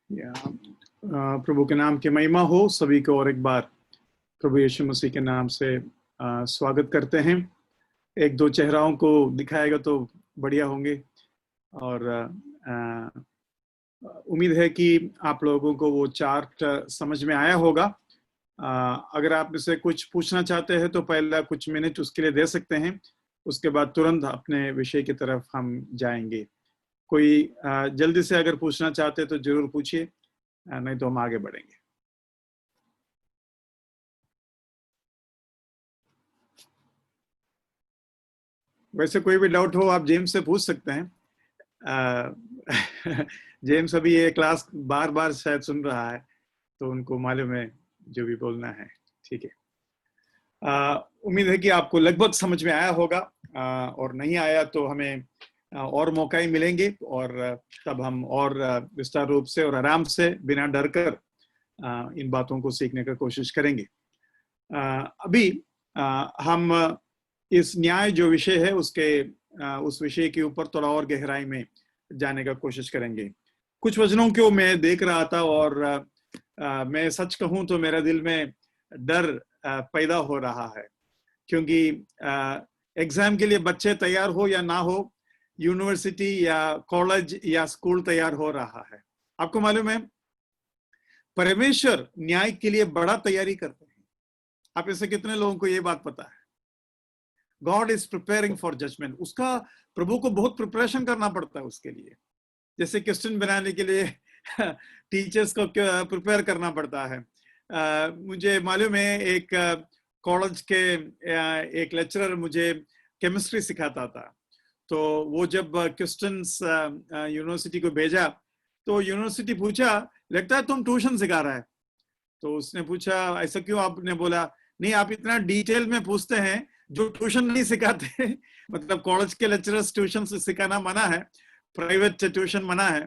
प्रभु के नाम की महिमा हो सभी को और एक बार प्रभु यीशु मसीह के नाम से स्वागत करते हैं। एक दो चेहराओं को दिखाएगा तो बढ़िया होंगे और उम्मीद है कि आप लोगों को वो चार्ट समझ में आया होगा। अगर आप इसे कुछ पूछना चाहते हैं तो पहला कुछ मिनट उसके लिए दे सकते हैं, उसके बाद तुरंत अपने विषय की तरफ हम जाएंगे। कोई जल्दी से अगर पूछना चाहते हैं तो जरूर पूछिए, नहीं तो हम आगे बढ़ेंगे। वैसे कोई भी डाउट हो आप जेम्स से पूछ सकते हैं। जेम्स अभी ये क्लास बार बार शायद सुन रहा है तो उनको मालूम है जो भी बोलना है। ठीक है, उम्मीद है कि आपको लगभग समझ में आया होगा, और नहीं आया तो हमें और मौका ही मिलेंगे और तब हम और विस्तार रूप से और आराम से बिना डर कर इन बातों को सीखने का कोशिश करेंगे। अभी हम इस न्याय जो विषय है उसके उस विषय के ऊपर थोड़ा और गहराई में जाने का कोशिश करेंगे। कुछ वचनों को मैं देख रहा था और मैं सच कहूं तो मेरे दिल में डर पैदा हो रहा है, क्योंकि एग्जाम के लिए बच्चे तैयार हो या ना हो, यूनिवर्सिटी या कॉलेज या स्कूल तैयार हो रहा है। आपको मालूम है परमेश्वर न्याय के लिए बड़ा तैयारी करते हैं। आप ऐसे कितने लोगों को ये बात पता है? God is preparing for judgement. उसका प्रभु को बहुत प्रिपरेशन करना पड़ता है उसके लिए। जैसे क्रिश्चियन बनाने के लिए टीचर्स को प्रिपेयर करना पड़ता है। मुझे मालूम है एक कॉलेज के एक लेक्चरर मुझे केमिस्ट्री सिखाता था, तो वो जब क्रिश्चियंस यूनिवर्सिटी को भेजा तो यूनिवर्सिटी पूछा, लगता है तुम ट्यूशन सिखा रहा है। तो उसने पूछा ऐसा क्यों? आपने बोला नहीं, आप इतना डिटेल में पूछते हैं जो ट्यूशन नहीं सिखाते। मतलब कॉलेज के लेक्चरर्स ट्यूशन से सिखाना मना है, प्राइवेट ट्यूशन मना है।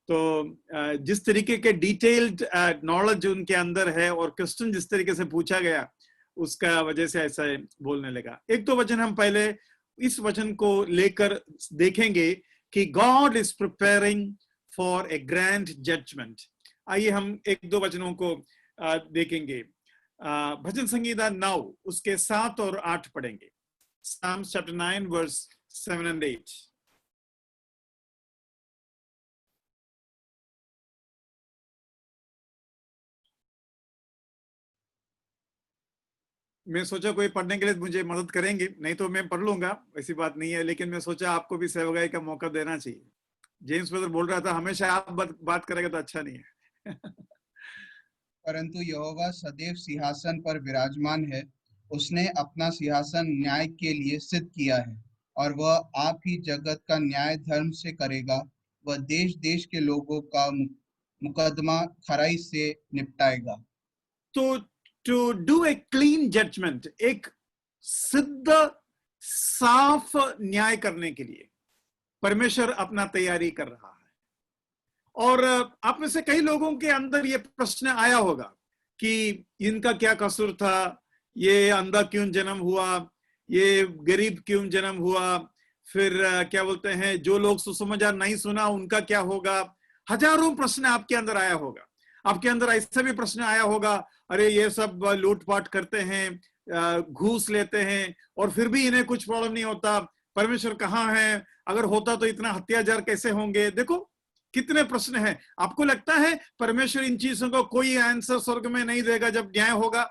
तो जिस तरीके के डिटेल्ड नॉलेज उनके अंदर है और क्वेश्चन जिस तरीके से पूछा गया उसका वजह से ऐसा बोलने लगा। एक तो वचन हम पहले इस वचन को लेकर देखेंगे कि God is preparing for a grand judgement. आइए हम एक दो वचनों को देखेंगे। भजन संगीता 9 उसके 7 और 8 पढ़ेंगे। Psalms chapter 9 verse 7 and 8। मैं सोचा कोई पढ़ने के लिए मुझे मदद करेंगे, नहीं तो मैं पढ़ लूंगा, ऐसी बात नहीं है, लेकिन मैं सोचा आपको भी सेवकाई का मौका देना चाहिए। जेम्स ब्रदर बोल रहा था हमेशा आप बात करेगा तो अच्छा नहीं है। परंतु यहोवा सदैव सिंहासन पर विराजमान है, उसने अपना सिंहासन न्याय के लिए सिद्ध किया है और वह आप ही जगत का न्याय धर्म से करेगा। वह देश देश के लोगों का मुकदमा खराई से निपटाएगा। तो to do a clean judgement, एक सिद्ध साफ न्याय करने के लिए परमेश्वर अपना तैयारी कर रहा है। और आप में से कई लोगों के अंदर ये प्रश्न आया होगा कि इनका क्या कसूर था, ये अंधा क्यों जन्म हुआ, ये गरीब क्यों जन्म हुआ, फिर क्या बोलते हैं जो लोग सुसमाचार नहीं सुना उनका क्या होगा। हजारों प्रश्न आपके अंदर आया होगा। आपके अंदर ऐसा भी प्रश्न आया होगा, अरे ये सब लूटपाट करते हैं, घूस लेते हैं और फिर भी इन्हें कुछ प्रॉब्लम नहीं होता, परमेश्वर कहाँ है? अगर होता तो इतना अत्याचार कैसे होंगे? देखो कितने प्रश्न हैं। आपको लगता है परमेश्वर इन चीजों को कोई आंसर स्वर्ग में नहीं देगा जब न्याय होगा?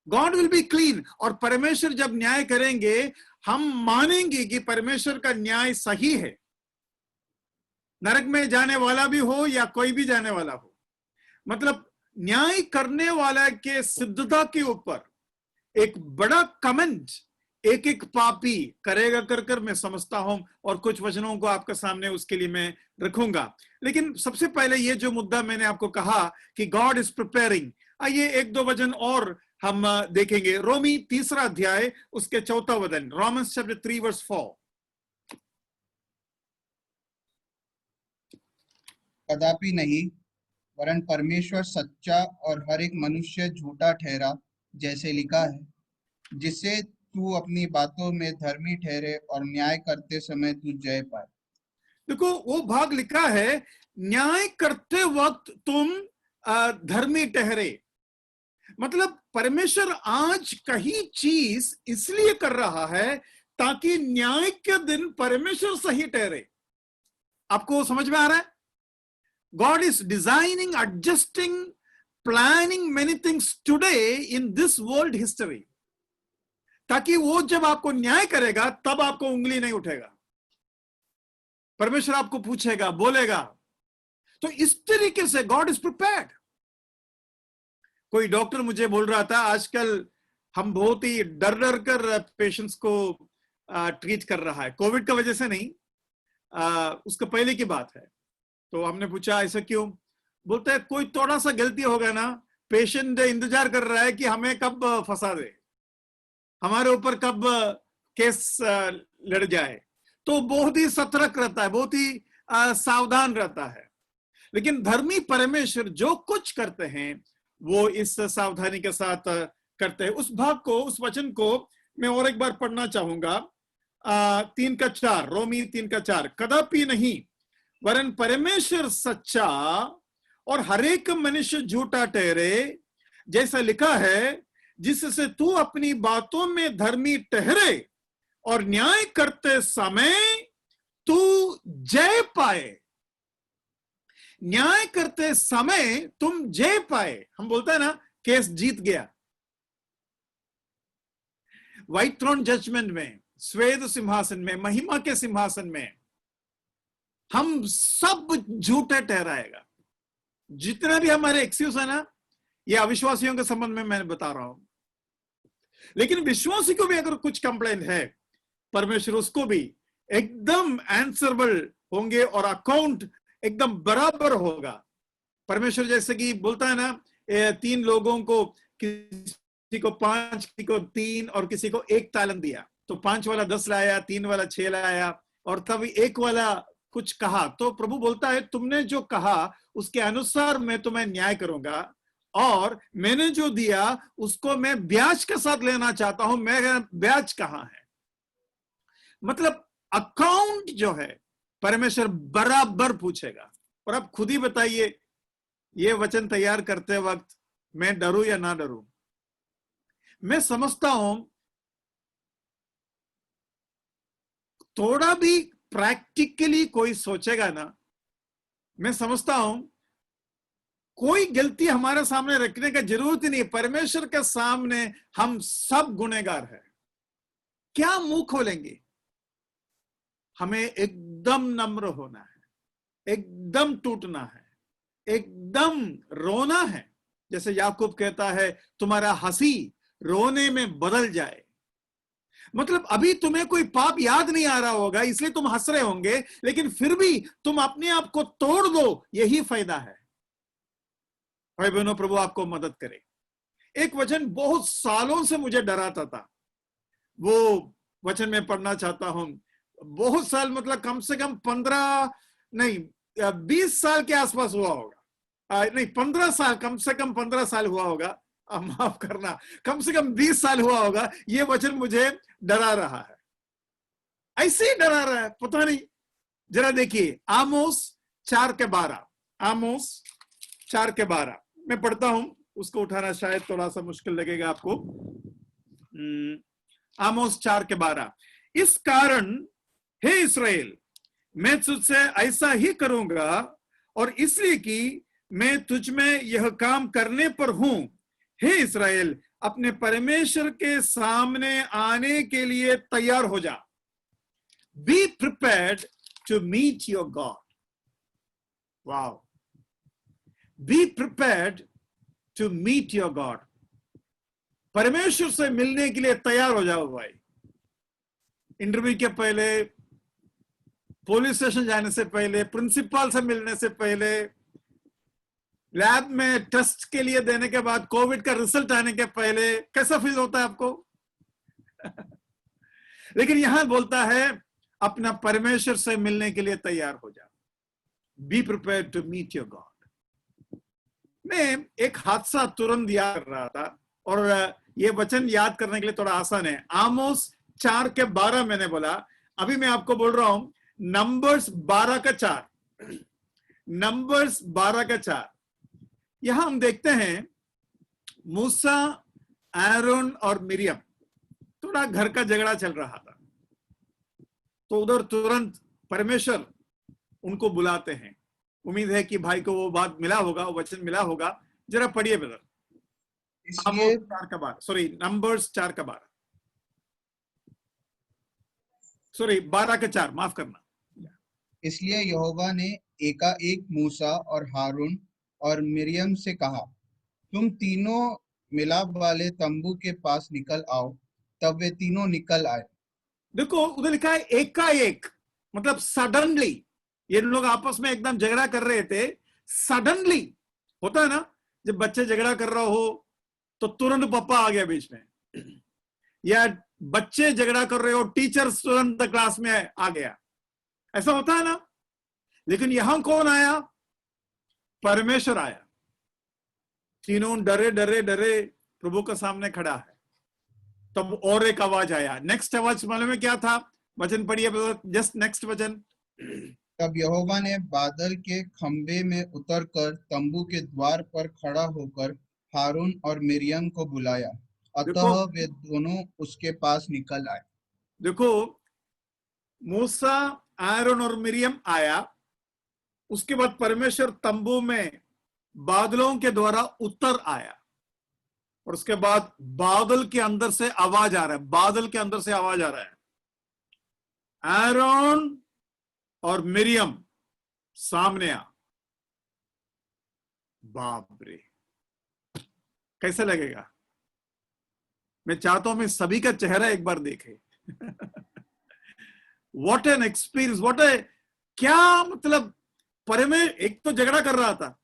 God will be clean. और परमेश्वर जब न्याय करेंगे हम मानेंगे कि परमेश्वर का न्याय सही है, नरक में जाने वाला भी हो या कोई भी जाने वाला हो। मतलब न्याय करने वाला के सिद्धता के ऊपर एक बड़ा कमेंट एक एक पापी करेगा कर मैं समझता हूं, और कुछ वचनों को आपके सामने उसके लिए मैं रखूंगा। लेकिन सबसे पहले ये जो मुद्दा मैंने आपको कहा कि गॉड इज प्रिपेयरिंग, आइए एक दो वचन और हम देखेंगे। रोमी 3 अध्याय उसके 4 वचन, रोमन्स चैप्टर 3 वर्स 4। कदापि नहीं, वरन परमेश्वर सच्चा और हर एक मनुष्य झूठा ठहरा, जैसे लिखा है, जिससे तू अपनी बातों में धर्मी ठहरे और न्याय करते समय तू जय पाए। देखो वो भाग लिखा है, न्याय करते वक्त तुम धर्मी ठहरे। मतलब परमेश्वर आज कहीं चीज इसलिए कर रहा है ताकि न्याय के दिन परमेश्वर सही ठहरे। आपको समझ में आ रहा है? God is designing, adjusting, planning many things today in this world history, ताकि वो जब आपको न्याय करेगा तब आपको उंगली नहीं उठेगा, परमेश्वर आपको पूछेगा, बोलेगा। तो इस तरीके से गॉड इज प्रिपेयर्ड। कोई डॉक्टर मुझे बोल रहा था, आजकल हम बहुत ही डर डर कर पेशेंट्स को ट्रीट कर रहा है, कोविड का वजह से नहीं, उसका पहले की बात है। तो हमने पूछा ऐसा क्यों? बोलता है कोई थोड़ा सा गलती होगा ना, पेशेंट इंतजार कर रहा है कि हमें कब फंसा दे, हमारे ऊपर कब केस लड़ जाए। तो बहुत ही सतर्क रहता है, बहुत ही सावधान रहता है। लेकिन धर्मी परमेश्वर जो कुछ करते हैं वो इस सावधानी के साथ करते हैं। उस भाग को, उस वचन को मैं और एक बार पढ़ना चाहूंगा। 3:4, रोमी 3:4, कदापि नहीं वरन परमेश्वर सच्चा और हरेक मनुष्य झूठा ठहरे, जैसा लिखा है, जिससे तू अपनी बातों में धर्मी ठहरे और न्याय करते समय तू जय पाए। न्याय करते समय तुम जय पाए। हम बोलते हैं ना, केस जीत गया। व्हाइट थ्रोन जजमेंट में, श्वेत सिंहासन में, महिमा के सिंहासन में हम सब झूठे ठहराएगा। जितना भी हमारे एक्सक्यूज है ना, ये अविश्वासियों के संबंध में मैं बता रहा हूं। लेकिन विश्वासी को भी अगर कुछ कंप्लेंट है, परमेश्वर उसको भी एकदम आंसरेबल होंगे और अकाउंट एकदम बराबर होगा। परमेश्वर जैसे कि बोलता है ना, 3 लोगों को, किसी को 5, किसी को 3 और किसी को 1 तालन दिया। तो 5 वाला 10 लाया, 3 वाला 6 लाया, और तब 1 वाला कुछ कहा। तो प्रभु बोलता है तुमने जो कहा उसके अनुसार मैं तुम्हें न्याय करूंगा, और मैंने जो दिया उसको मैं ब्याज के साथ लेना चाहता हूं। मेरा ब्याज कहां है? मतलब अकाउंट जो है परमेश्वर बराबर पूछेगा। और आप खुद ही बताइए, ये वचन तैयार करते वक्त मैं डरूं या ना डरूं? मैं समझता हूं थोड़ा भी प्रैक्टिकली कोई सोचेगा ना, मैं समझता हूं कोई गलती हमारे सामने रखने का जरूरत ही नहीं। परमेश्वर के सामने हम सब गुनहगार हैं। क्या मुंह खोलेंगे? हमें एकदम नम्र होना है, एकदम टूटना है, एकदम रोना है। जैसे याकूब कहता है, तुम्हारा हंसी रोने में बदल जाए। मतलब अभी तुम्हें कोई पाप याद नहीं आ रहा होगा इसलिए तुम हंस रहे होंगे, लेकिन फिर भी तुम अपने आप को तोड़ दो, यही फायदा है। भाई बहनों, प्रभु आपको मदद करे। एक वचन बहुत सालों से मुझे डराता था, वो वचन मैं पढ़ना चाहता हूं। बहुत साल, मतलब कम से कम 15 नहीं 20 साल के आसपास हुआ होगा। नहीं 15 साल, कम से कम 15 साल हुआ होगा, माफ करना, कम से कम 20 साल हुआ होगा। ये वचन मुझे डरा रहा है, ऐसे ही डरा रहा है, पता नहीं। जरा देखिए, आमोस 4:12, आमोस 4:12 मैं पढ़ता हूं। उसको उठाना शायद थोड़ा सा मुश्किल लगेगा आपको। आमोस 4:12, इस कारण हे इस्राएल, मैं तुझसे ऐसा ही करूंगा, और इसलिए कि मैं तुझ में यह काम करने पर हूं। हे इस्राएल, अपने परमेश्वर के सामने आने के लिए तैयार हो जा। Be prepared to meet your God. Wow, be prepared to meet your God. परमेश्वर से मिलने के लिए तैयार हो जाओ भाई। इंटरव्यू के पहले, पुलिस स्टेशन जाने से पहले, प्रिंसिपल से मिलने से पहले, लैब में टेस्ट के लिए देने के बाद, कोविड का रिजल्ट आने के पहले, कैसा फील होता है आपको? लेकिन यहां बोलता है अपना परमेश्वर से मिलने के लिए तैयार हो जाओ। Be prepared to meet your God. मैं एक हादसा तुरंत याद कर रहा था, और ये वचन याद करने के लिए थोड़ा आसान है। आमोस 4:12 मैंने बोला, अभी मैं आपको बोल रहा हूं नंबर्स 12 का 4, नंबर्स 12 का 4। यहां हम देखते हैं मूसा, आरोन और मिरियम, थोड़ा घर का झगड़ा चल रहा था। तो उधर तुरंत परमेश्वर उनको बुलाते हैं। उम्मीद है कि भाई को वो बात मिला होगा, वो वचन मिला होगा। जरा पढ़िए ब्रदर। इसलिए 4 का 12, सॉरी नंबर्स 4 का 12, सॉरी 12 का 4, माफ करना। इसलिए यहोवा ने एकाएक मूसा और हारून और मिरियम से कहा, तुम तीनों मिलाप वाले तंबू के पास निकल आओ। तब वे तीनों निकल आए। देखो उधर लिखा है एक का एक, मतलब सडनली। ये लोग आपस में एकदम झगड़ा कर रहे थे, सडनली होता है ना, जब बच्चे झगड़ा कर रहा हो तो तुरंत पापा आ गया बीच में, या बच्चे झगड़ा कर रहे हो टीचर तुरंत क्लास में आ गया, ऐसा होता है ना। लेकिन यहां कौन आया? परमेश्वर आया। तीनों डरे डरे डरे प्रभु के सामने खड़ा है। तब और एक आवाज आया। नेक्स्ट आवाज मालूम है क्या था? वचन पढ़िए, जस्ट नेक्स्ट वचन। तब यहोवा ने बादल के खंभे में उतरकर तंबू के द्वार पर खड़ा होकर हारून और मिरियम को बुलाया। देखो अतः वे दोनों उसके पास निकल आए। देखो, मूसा, आरोन और मिरियम आया। उसके बाद परमेश्वर तंबू में बादलों के द्वारा उतर आया, और उसके बाद बादल के अंदर से आवाज आ रहा है, बादल के अंदर से आवाज आ रहा है, आरोन और मिरियम सामने आ। बाप रे, कैसे लगेगा? मैं चाहता हूं मैं सभी का चेहरा एक बार देखे। व्हाट एन एक्सपीरियंस, व्हाट ए, क्या मतलब। एक तो झगड़ा कर रहा था,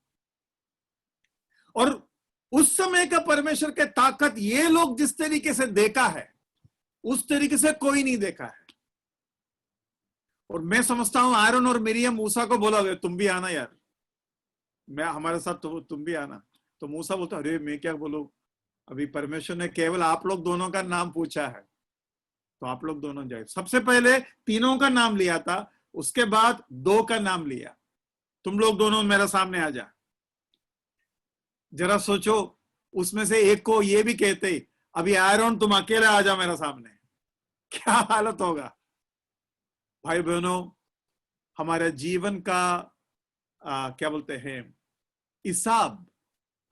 और उस समय का परमेश्वर के ताकत ये लोग जिस तरीके से देखा है उस तरीके से कोई नहीं देखा है। और मैं समझता हूं आयरन और मिरियम मूसा को बोला, तुम भी आना यार, मैं हमारे साथ, तुम भी आना। तो मूसा बोलता, अरे मैं क्या बोलूं, अभी परमेश्वर ने केवल आप लोग दोनों का नाम पूछा है, तो आप लोग दोनों जाए। सबसे पहले तीनों का नाम लिया था, उसके बाद 2 का नाम लिया, तुम लोग दोनों मेरे सामने आ जा। जरा सोचो, उसमें से एक को ये भी कहते, अभी आयरन तुम अकेले आ जा मेरे सामने, क्या हालत होगा? भाई बहनों, हमारे जीवन का क्या बोलते हैं, हिसाब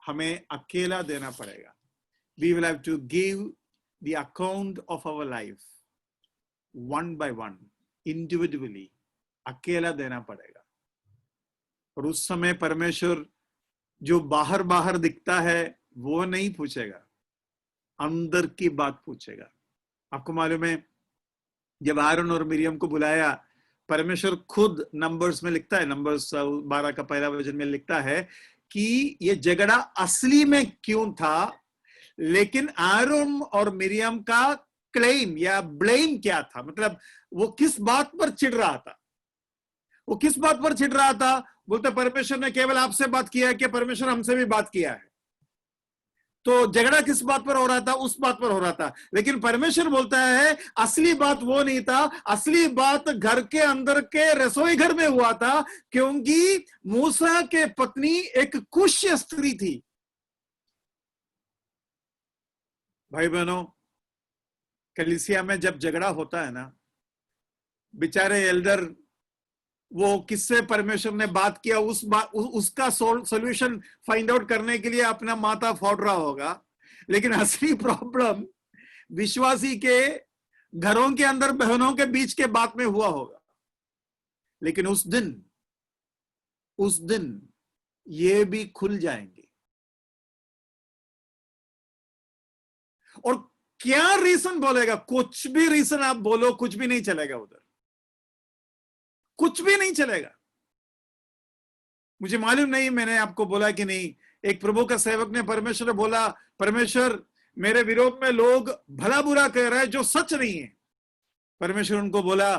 हमें अकेला देना पड़ेगा। We will have to give the account of our life one by one, individually, अकेला देना पड़ेगा। और उस समय परमेश्वर जो बाहर बाहर दिखता है वो नहीं पूछेगा, अंदर की बात पूछेगा। आपको मालूम है, जब आरोन और मिरियम को बुलाया, परमेश्वर खुद नंबर्स में लिखता है, नंबर्स 12 का पहला वचन में लिखता है कि ये झगड़ा असली में क्यों था, लेकिन आरोन और मिरियम का क्लेम या ब्लेम क्या था, मतलब वो किस बात पर चिढ़ रहा था। वो किस बात पर चिढ़ रहा था? बोलते परमेश्वर ने केवल आपसे बात किया है कि परमेश्वर हमसे भी बात किया है। तो झगड़ा किस बात पर हो रहा था? उस बात पर हो रहा था। लेकिन परमेश्वर बोलता है असली बात वो नहीं था, असली बात घर के अंदर के रसोई घर में हुआ था, क्योंकि मूसा के पत्नी एक कुश्य स्त्री थी। भाई बहनों, कलीसिया में जब झगड़ा होता है ना, बेचारे एल्डर वो किससे परमेश्वर ने बात किया उसका सॉल्यूशन फाइंड आउट करने के लिए अपना माथा फोड़ रहा होगा, लेकिन असली प्रॉब्लम विश्वासी के घरों के अंदर बहनों के बीच के बात में हुआ होगा। लेकिन उस दिन ये भी खुल जाएंगे। और क्या रीजन बोलेगा? कुछ भी रीजन आप बोलो, कुछ भी नहीं चलेगा उधर, कुछ भी नहीं चलेगा। मुझे मालूम नहीं मैंने आपको बोला कि नहीं, एक प्रभु का सेवक ने परमेश्वर ने बोला, परमेश्वर मेरे विरोध में लोग भला बुरा कह रहे हैं जो सच नहीं है। परमेश्वर उनको बोला,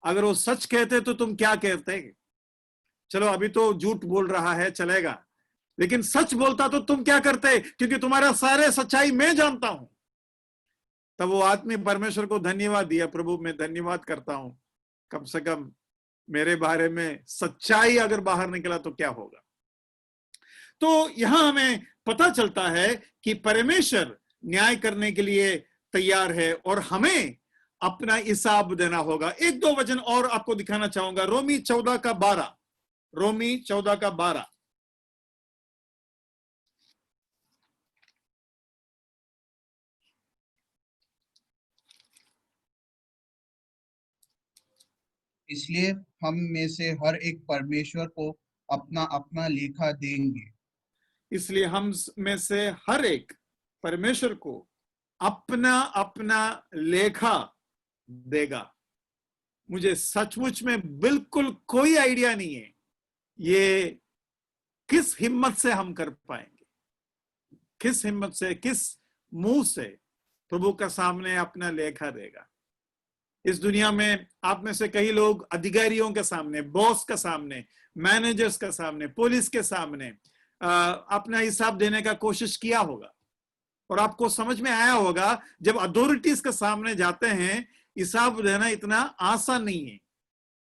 अगर वो सच कहते तो तुम क्या कहते? चलो अभी तो झूठ बोल रहा है चलेगा, लेकिन सच बोलता तो तुम क्या करते? क्योंकि तुम्हारा सारे सच्चाई मैं जानता हूं। तब वो आदमी परमेश्वर को धन्यवाद दिया, प्रभु मैं धन्यवाद करता हूं, कम से कम मेरे बारे में सच्चाई अगर बाहर निकला तो क्या होगा। तो यहां हमें पता चलता है कि परमेश्वर न्याय करने के लिए तैयार है और हमें अपना हिसाब देना होगा। एक दो वचन और आपको दिखाना चाहूंगा। रोमी 14 का 12, रोमी 14 का 12। इसलिए हम में से हर एक परमेश्वर को अपना अपना लेखा देंगे। इसलिए हम में से हर एक परमेश्वर को अपना अपना लेखा देगा। मुझे सचमुच में बिल्कुल कोई आइडिया नहीं है ये किस हिम्मत से हम कर पाएंगे, किस हिम्मत से, किस मुंह से प्रभु का सामने अपना लेखा देगा। इस दुनिया में आप में से कई लोग अधिकारियों के सामने, बॉस के सामने, मैनेजर्स के सामने, पुलिस के सामने अपना हिसाब देने का कोशिश किया होगा और आपको समझ में आया होगा जब अथॉरिटीज के सामने जाते हैं हिसाब देना इतना आसान नहीं है।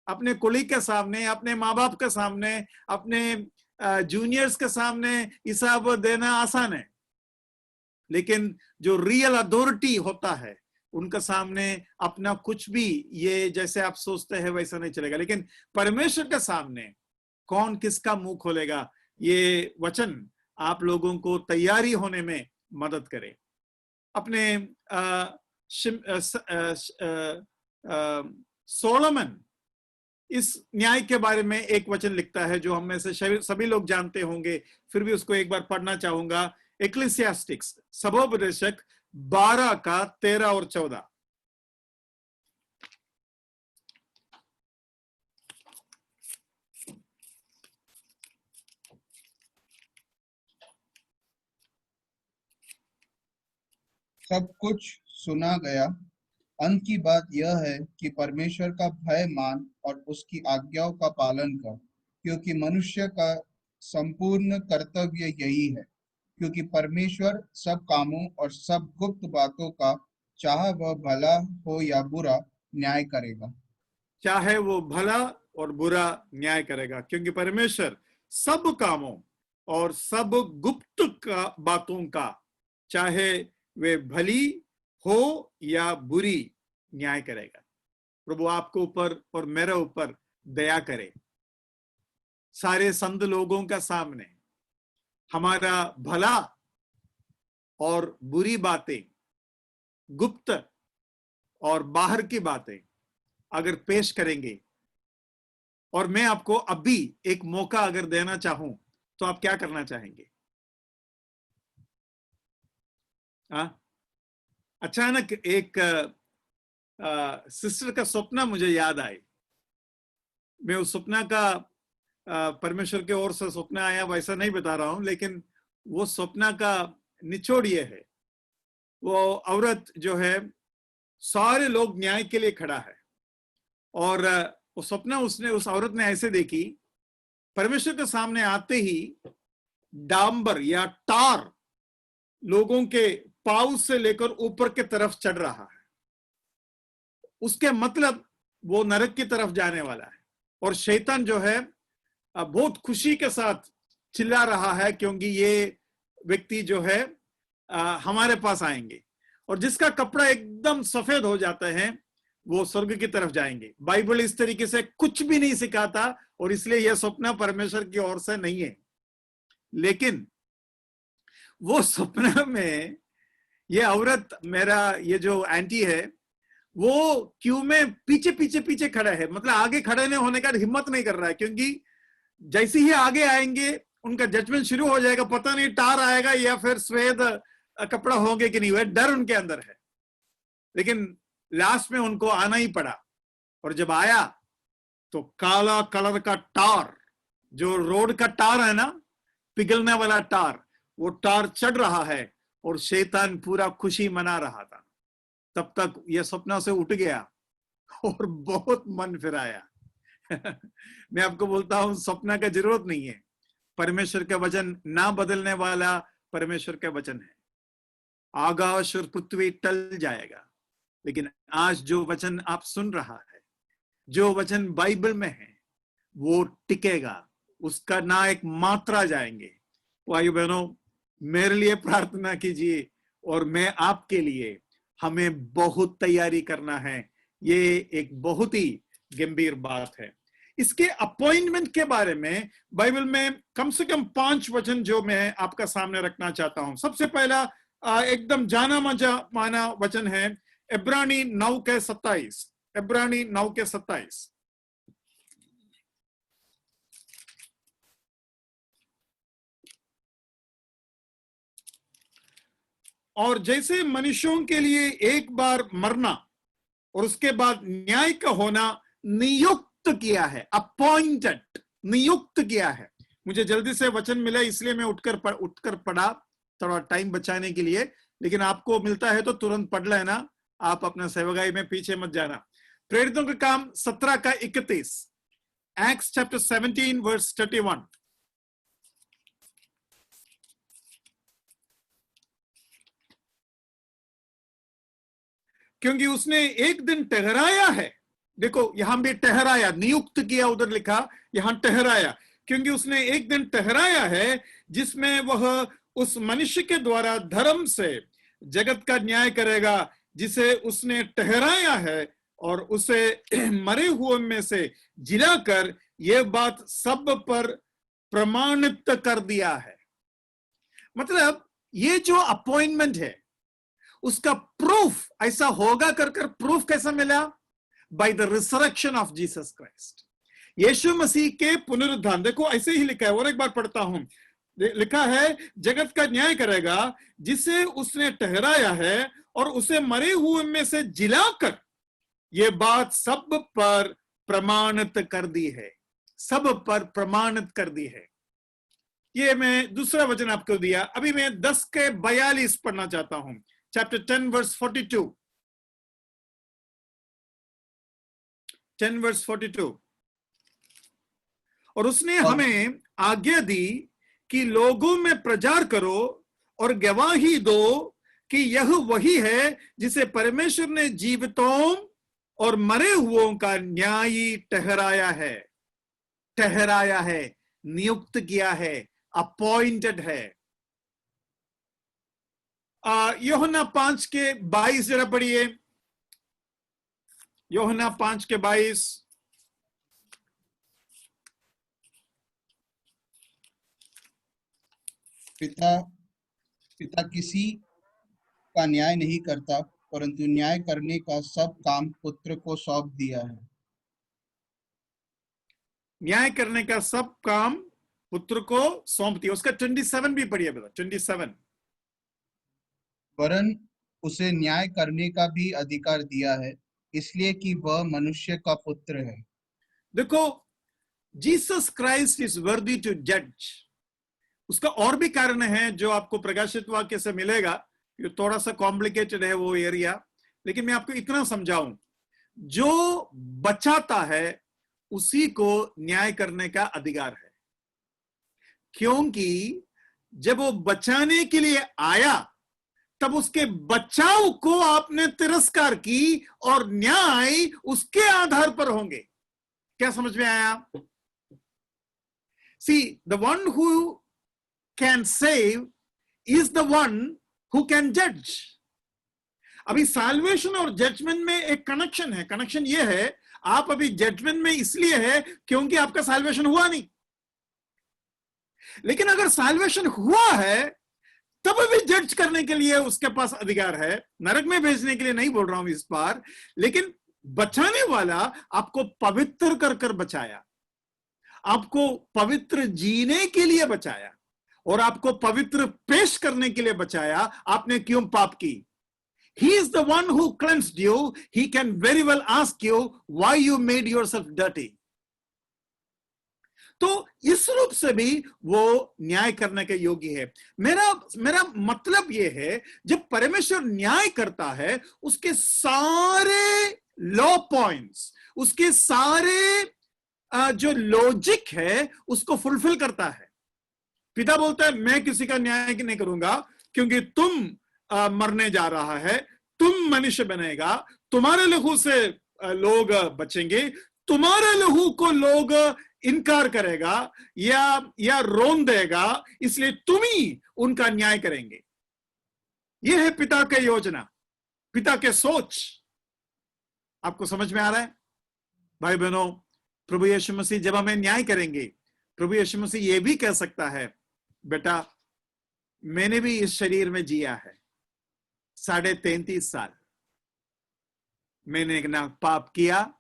अपने कोलीग के सामने, अपने माँ बाप के सामने, अपने जूनियर्स के सामने हिसाब देना आसान है, लेकिन जो रियल अथॉरिटी होता है उनके सामने अपना कुछ भी, ये जैसे आप सोचते हैं वैसा नहीं चलेगा। लेकिन परमेश्वर के सामने कौन किसका मुंह खोलेगा, ये वचन आप लोगों को तैयारी होने में मदद करे। अपने सोलोमन इस न्याय के बारे में एक वचन लिखता है जो हम में से सभी लोग जानते होंगे, फिर भी उसको एक बार पढ़ना चाहूंगा। एक्लेसियास्टिक्स, सबोपदेशक 12 का 13 और 14। सब कुछ सुना गया। अंत की बात यह है कि परमेश्वर का भय मान और उसकी आज्ञाओं का पालन कर, क्योंकि मनुष्य का संपूर्ण कर्तव्य यही है। क्योंकि परमेश्वर सब कामों और सब गुप्त बातों का, चाहे वह भला हो या बुरा, न्याय करेगा। चाहे वो भला और बुरा न्याय करेगा, क्योंकि परमेश्वर सब कामों और सब गुप्त बातों का, चाहे वे भली हो या बुरी, न्याय करेगा। प्रभु आपको ऊपर और मेरे ऊपर दया करे। सारे संत लोगों का सामने हमारा भला और बुरी बातें, गुप्त और बाहर की बातें अगर पेश करेंगे, और मैं आपको अभी एक मौका अगर देना चाहूं तो आप क्या करना चाहेंगे? अचानक एक सिस्टर का सपना मुझे याद आए। मैं उस सपना का परमेश्वर के ओर से सपना आया वैसा नहीं बता रहा हूं, लेकिन वो सपना का निचोड़ ये है। वो औरत जो है, सारे लोग न्याय के लिए खड़ा है और वो सपना उस औरत ने ऐसे देखी, परमेश्वर के सामने आते ही डांबर या टार लोगों के पांव से लेकर ऊपर के तरफ चढ़ रहा है। उसके मतलब वो नरक की तरफ जाने वाला है और शैतान जो है बहुत खुशी के साथ चिल्ला रहा है, क्योंकि ये व्यक्ति जो है हमारे पास आएंगे, और जिसका कपड़ा एकदम सफेद हो जाता है वो स्वर्ग की तरफ जाएंगे। बाइबल इस तरीके से कुछ भी नहीं सिखाता और इसलिए यह सपना परमेश्वर की ओर से नहीं है। लेकिन वो सपना में ये औरत, मेरा ये जो आंटी है, वो क्यों में पीछे पीछे पीछे खड़ा है, मतलब आगे खड़े नहीं होने का हिम्मत नहीं कर रहा है, क्योंकि जैसे ही आगे आएंगे उनका जजमेंट शुरू हो जाएगा। पता नहीं टार आएगा या फिर श्वेत कपड़ा होंगे कि नहीं, वह डर उनके अंदर है। लेकिन लास्ट में उनको आना ही पड़ा, और जब आया तो काला कलर का टार, जो रोड का टार है ना, पिघलने वाला टार, वो टार चढ़ रहा है और शैतान पूरा खुशी मना रहा था। तब तक यह सपना से उठ गया और बहुत मन फिराया। मैं आपको बोलता हूं, सपना का जरूरत नहीं है। परमेश्वर का वचन ना बदलने वाला परमेश्वर का वचन है। आकाश और पृथ्वी टल जाएगा, लेकिन आज जो वचन आप सुन रहा है, जो वचन बाइबल में है, वो टिकेगा, उसका ना एक मात्रा जाएंगे। भाइयों बहनों, मेरे लिए प्रार्थना कीजिए और मैं आपके लिए, हमें बहुत तैयारी करना है। ये एक बहुत ही गंभीर बात है। इसके अपॉइंटमेंट के बारे में बाइबल में कम से कम 5 वचन जो मैं आपका सामने रखना चाहता हूं। सबसे पहला एकदम जाना माना वचन है इब्रानी 9 के 27। इब्रानी 9 के 27। और जैसे मनुष्यों के लिए एक बार मरना और उसके बाद न्याय का होना नियुक्त किया है, अपॉइंटेड, नियुक्त किया है। मुझे जल्दी से वचन मिला इसलिए मैं उठकर पढ़ा, थोड़ा टाइम बचाने के लिए। लेकिन आपको मिलता है तो तुरंत पढ़ लेना, आप अपना सेवकाई में पीछे मत जाना। प्रेरितों का काम 17 का 31, एक्ट्स चैप्टर 17 वर्स 31। क्योंकि उसने एक दिन ठहराया है, देखो यहां भी ठहराया, नियुक्त किया उधर लिखा, यहां ठहराया। क्योंकि उसने एक दिन ठहराया है जिसमें वह उस मनुष्य के द्वारा धर्म से जगत का न्याय करेगा जिसे उसने ठहराया है, और उसे मरे हुए में से जिलाकर यह बात सब पर प्रमाणित कर दिया है। मतलब ये जो अपॉइंटमेंट है उसका प्रूफ ऐसा होगा कर प्रूफ कैसा मिला? By the resurrection of Jesus Christ, यीशु मसीह के पुनरुत्थान। देखो ऐसे ही लिखा है, और एक बार पढ़ता हूं, लिखा है जगत का न्याय करेगा जिसे उसने ठहराया है, और उसे मरे हुए में से जिलाकर ये बात सब पर प्रमाणित कर दी है, सब पर प्रमाणित कर दी है। ये मैं दूसरा वचन आपको दिया। अभी मैं 10 के 42 पढ़ना चाहता हूं, चैप्टर 10 वर्स 42। 10 वर्स 42। और उसने हमें आज्ञा दी कि लोगों में प्रचार करो और गवाही दो कि यह वही है जिसे परमेश्वर ने जीवितों और मरे हुओं का न्यायी ठहराया है, ठहराया है, नियुक्त किया है, अपॉइंटेड है। यूहन्ना 5 के 22 जरा पढ़िए। यूहन्ना 5 के 22। पिता किसी का न्याय नहीं करता, परंतु न्याय करने का सब काम पुत्र को सौंप दिया है। न्याय करने का सब काम पुत्र को सौंप दिया। उसका 27 भी पढ़िए बेटा, 27। वरन उसे न्याय करने का भी अधिकार दिया है, इसलिए कि वह मनुष्य का पुत्र है। देखो, Jesus Christ is worthy to जज। उसका और भी कारण है जो आपको प्रकाशित वाक्य से मिलेगा, ये थोड़ा सा कॉम्प्लिकेटेड है वो एरिया, लेकिन मैं आपको इतना समझाऊं, जो बचाता है उसी को न्याय करने का अधिकार है। क्योंकि जब वो बचाने के लिए आया तब उसके बचाव को आपने तिरस्कार की, और न्याय उसके आधार पर होंगे। क्या समझ में आया? See, the one who can save is the one who can जज। अभी साल्वेशन और जजमेंट में एक कनेक्शन है। कनेक्शन ये है, आप अभी जजमेंट में इसलिए है क्योंकि आपका साल्वेशन हुआ नहीं। लेकिन अगर साल्वेशन हुआ है तब भी जज करने के लिए उसके पास अधिकार है। नरक में भेजने के लिए नहीं बोल रहा हूं इस बार, लेकिन बचाने वाला आपको पवित्र कर बचाया, आपको पवित्र जीने के लिए बचाया, और आपको पवित्र पेश करने के लिए बचाया। आपने क्यों पाप की? He is the one who cleansed you. He can very well ask you why you made yourself dirty. तो इस रूप से भी वो न्याय करने के योग्य है। मेरा मतलब ये है, जब परमेश्वर न्याय करता है उसके सारे लॉ पॉइंट्स, उसके सारे जो लॉजिक है उसको फुलफिल करता है। पिता बोलता है मैं किसी का न्याय नहीं करूंगा क्योंकि तुम मरने जा रहा है, तुम मनुष्य बनेगा, तुम्हारे लहू से लोग बचेंगे, तुम्हारे लहू को लोग इनकार करेगा या रोन देगा, इसलिए तुम ही उनका न्याय करेंगे। यह है पिता की योजना, पिता के सोच। आपको समझ में आ रहा है भाई बहनों? प्रभु यीशु मसीह जब हमें न्याय करेंगे, प्रभु यीशु मसीह यह भी कह सकता है, बेटा मैंने भी इस शरीर में जिया है 33.5 साल, मैंने ना पाप किया,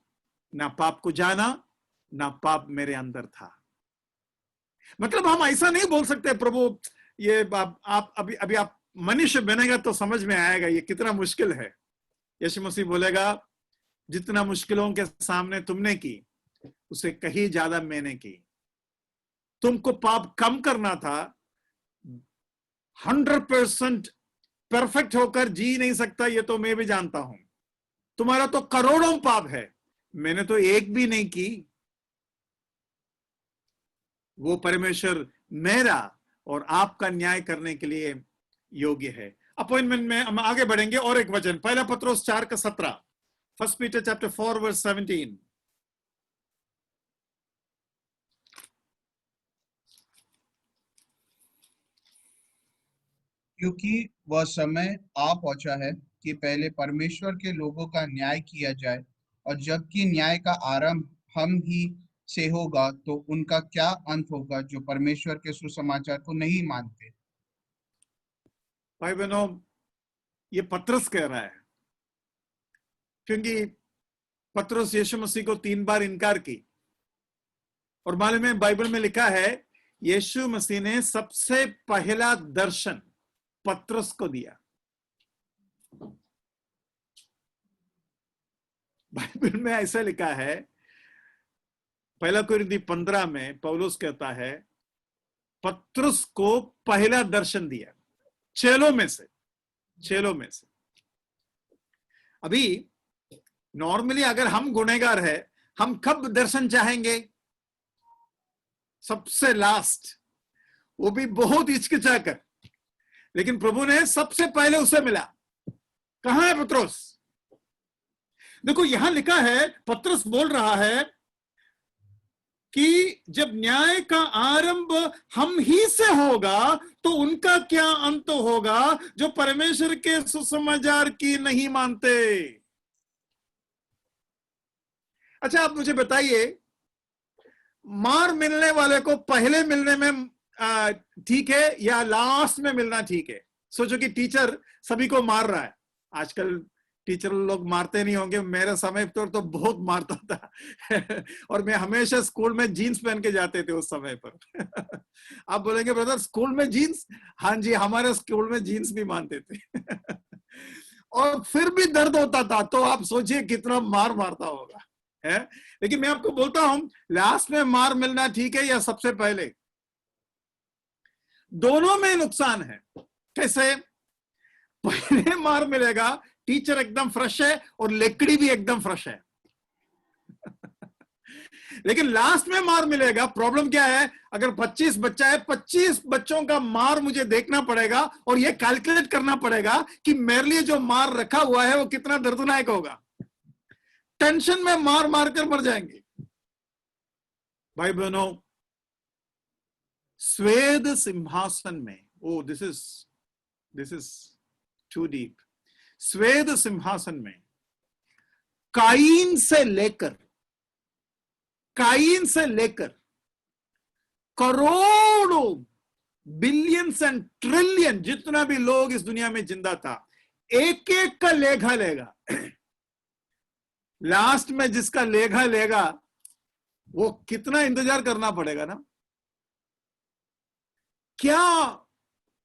ना पाप को जाना, ना पाप मेरे अंदर था। मतलब हम ऐसा नहीं बोल सकते प्रभु ये आप अभी आप मनुष्य बनेगा तो समझ में आएगा ये कितना मुश्किल है। यीशु मसीह बोलेगा, जितना मुश्किलों के सामने तुमने की उसे कहीं ज्यादा मैंने की। तुमको पाप कम करना था, 100% परफेक्ट होकर जी नहीं सकता, ये तो मैं भी जानता हूं। तुम्हारा तो करोड़ों पाप है, मैंने तो एक भी नहीं की। वो परमेश्वर मेरा और आपका न्याय करने के लिए योग्य है। अपॉइंटमेंट में हम आगे बढ़ेंगे। और एक वचन, पहला पत्रोस 4:17, 1 Peter chapter 4 verse 17। क्योंकि वह समय आ पहुंचा है कि पहले परमेश्वर के लोगों का न्याय किया जाए, और जबकि न्याय का आरंभ हम ही से होगा तो उनका क्या अंत होगा जो परमेश्वर के सुसमाचार को नहीं मानते। भाई बहनों, ये पत्रस कह रहा है, क्योंकि पत्रस यीशु मसीह को 3 बार इनकार की। और मालूम है बाइबल में लिखा है, यीशु मसीह ने सबसे पहला दर्शन पत्रस को दिया। बाइबल में ऐसा लिखा है, पहला कोरिन्थी 15 में पौलुस कहता है, पत्रस को पहला दर्शन दिया चेलों में से। अभी नॉर्मली अगर हम गुनहगार है, हम कब दर्शन चाहेंगे? सबसे लास्ट, वो भी बहुत हिचकिचा कर। लेकिन प्रभु ने सबसे पहले उसे मिला। कहां है पत्रस? देखो यहां लिखा है, पत्रस बोल रहा है कि जब न्याय का आरंभ हम ही से होगा तो उनका क्या अंत होगा जो परमेश्वर के सुसमाचार की नहीं मानते। अच्छा आप मुझे बताइए, मार मिलने वाले को पहले मिलने में ठीक है या लास्ट में मिलना ठीक है? सोचो कि टीचर सभी को मार रहा है। आजकल टीचर लोग मारते नहीं होंगे, मेरे समय पर तो बहुत मारता था और मैं हमेशा स्कूल में जीन्स पहन के जाते थे उस समय पर आप बोलेंगे ब्रदर स्कूल में जीन्स? हाँ जी, हमारे स्कूल में जीन्स भी मानते थे और फिर भी दर्द होता था, तो आप सोचिए कितना मार मारता होगा है। लेकिन मैं आपको बोलता हूं, लास्ट में मार मिलना ठीक है या सबसे पहले? दोनों में नुकसान है। कैसे? पहले मार मिलेगा, टीचर एकदम फ्रेश है और लेकड़ी भी एकदम फ्रेश है लेकिन लास्ट में मार मिलेगा, प्रॉब्लम क्या है? अगर 25 बच्चा है, 25 बच्चों का मार मुझे देखना पड़ेगा और यह कैलकुलेट करना पड़ेगा कि मेरे लिए जो मार रखा हुआ है वो कितना दर्दनाक होगा। टेंशन में मार मार कर मर जाएंगे। भाई बहनों, स्वेद सिंहासन में, ओ दिस इज टू डीप। स्वेद सिंहासन में काइन से लेकर करोड़ों, बिलियंस एंड ट्रिलियन जितना भी लोग इस दुनिया में जिंदा था, एक एक का लेखा लेगा। लास्ट में जिसका लेखा लेगा वो कितना इंतजार करना पड़ेगा ना।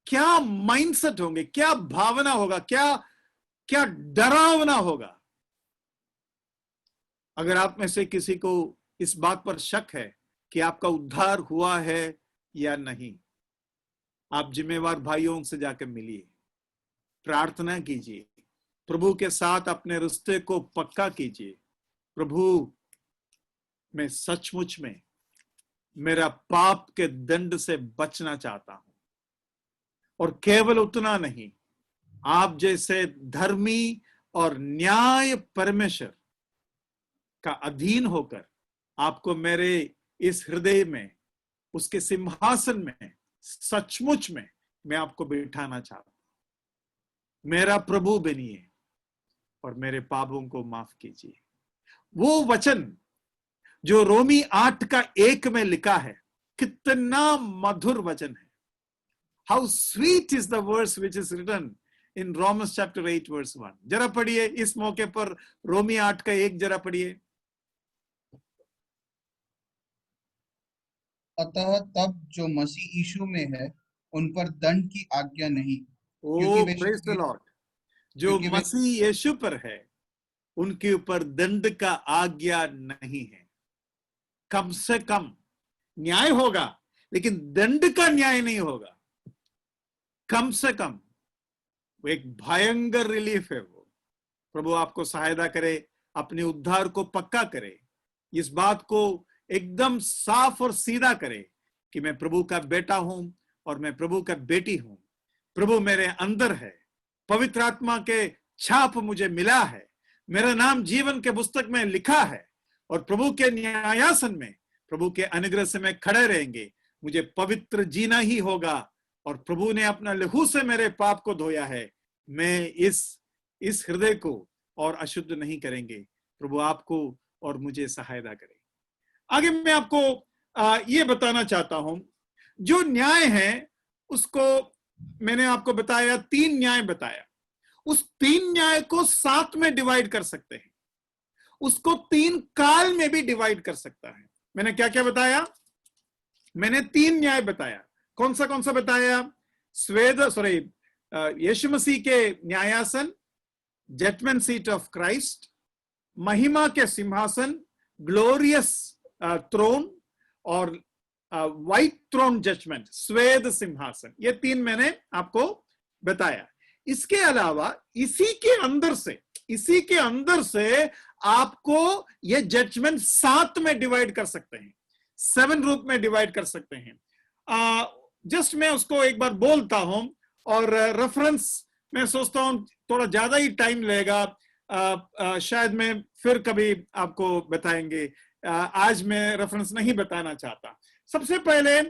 क्या माइंडसेट होंगे, क्या भावना होगा, क्या डरावना होगा। अगर आप में से किसी को इस बात पर शक है कि आपका उद्धार हुआ है या नहीं, आप जिम्मेवार भाइयों से जाकर मिलिए, प्रार्थना कीजिए, प्रभु के साथ अपने रिश्ते को पक्का कीजिए। प्रभु, मैं सचमुच में मेरा पाप के दंड से बचना चाहता हूं, और केवल उतना नहीं, आप जैसे धर्मी और न्याय परमेश्वर का अधीन होकर आपको मेरे इस हृदय में, उसके सिंहासन में सचमुच में मैं आपको बिठाना चाहता हूं। मेरा प्रभु बनिए और मेरे पापों को माफ कीजिए। वो वचन जो रोमी 8:1 में लिखा है, कितना मधुर वचन है। How sweet is the verse which is written in Romans chapter 8 verse 1। जरा पढ़िए इस मौके पर रोमी 8:1 जरा पढ़िए। अतः तब जो मसीह यीशु में है उन पर दंड की आज्ञा नहीं, ओ प्रेज द लॉर्ड। जो क्योंकि वे मसीह यीशु पर है उनके ऊपर दंड का आज्ञा नहीं है। कम से कम न्याय होगा, लेकिन दंड का न्याय नहीं होगा। कम से कम वो एक भयंकर रिलीफ है। वो प्रभु आपको सहायता करे, अपने उद्धार को पक्का करे, इस बात को एकदम साफ और सीधा करे कि मैं प्रभु का बेटा हूं और मैं प्रभु का बेटी हूं। प्रभु मेरे अंदर है, पवित्र आत्मा के छाप मुझे मिला है, मेरा नाम जीवन के पुस्तक में लिखा है और प्रभु के न्यायासन में प्रभु के अनुग्रह से मैं खड़े रहेंगे। मुझे पवित्र जीना ही होगा और प्रभु ने अपना लहू से मेरे पाप को धोया है। मैं इस हृदय को और अशुद्ध नहीं करेंगे। प्रभु आपको और मुझे सहायता करे। आगे मैं आपको ये बताना चाहता हूं, जो न्याय है उसको मैंने आपको बताया, 3 न्याय बताया। उस 3 न्याय को 7 में डिवाइड कर सकते हैं, उसको 3 काल में भी डिवाइड कर सकता है। मैंने क्या क्या बताया? मैंने 3 न्याय बताया। कौन सा बताया? यीशु मसीह के न्यायासन, जजमेंट सीट ऑफ क्राइस्ट, महिमा के सिंहासन, ग्लोरियस थ्रोन, और व्हाइट थ्रोन जजमेंट, श्वेत सिंहासन। ये 3 मैंने आपको बताया। इसके अलावा इसी के अंदर से आपको ये जजमेंट 7 में डिवाइड कर सकते हैं, 7 रूप में डिवाइड कर सकते हैं। जस्ट मैं उसको एक बार बोलता हूं और रेफरेंस मैं सोचता हूं थोड़ा ज्यादा ही टाइम लगेगा। शायद मैं फिर कभी आपको बताएंगे। आज मैं रेफरेंस नहीं बताना चाहता। सबसे पहले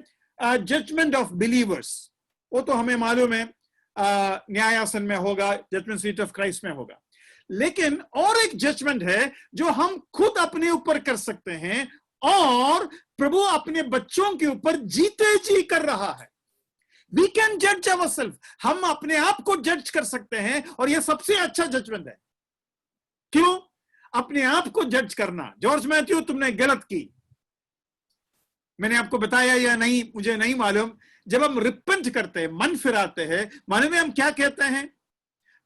जजमेंट ऑफ बिलीवर्स, वो तो हमें मालूम है न्यायासन में होगा, जजमेंट सीट ऑफ क्राइस्ट में होगा। लेकिन और एक जजमेंट है जो हम खुद अपने ऊपर कर सकते हैं और प्रभु अपने बच्चों के ऊपर जीते जी कर रहा है। वी कैन जज अवरसेल्फ, हम अपने आप को जज कर सकते हैं और यह सबसे अच्छा जजमेंट है। क्यों अपने आप को जज करना? जॉर्ज मैथ्यू, तुमने गलत की। मैंने आपको बताया या नहीं मुझे नहीं मालूम। जब हम रिपेंट करते हैं, मन फिराते हैं, मालूम है हम क्या कहते हैं?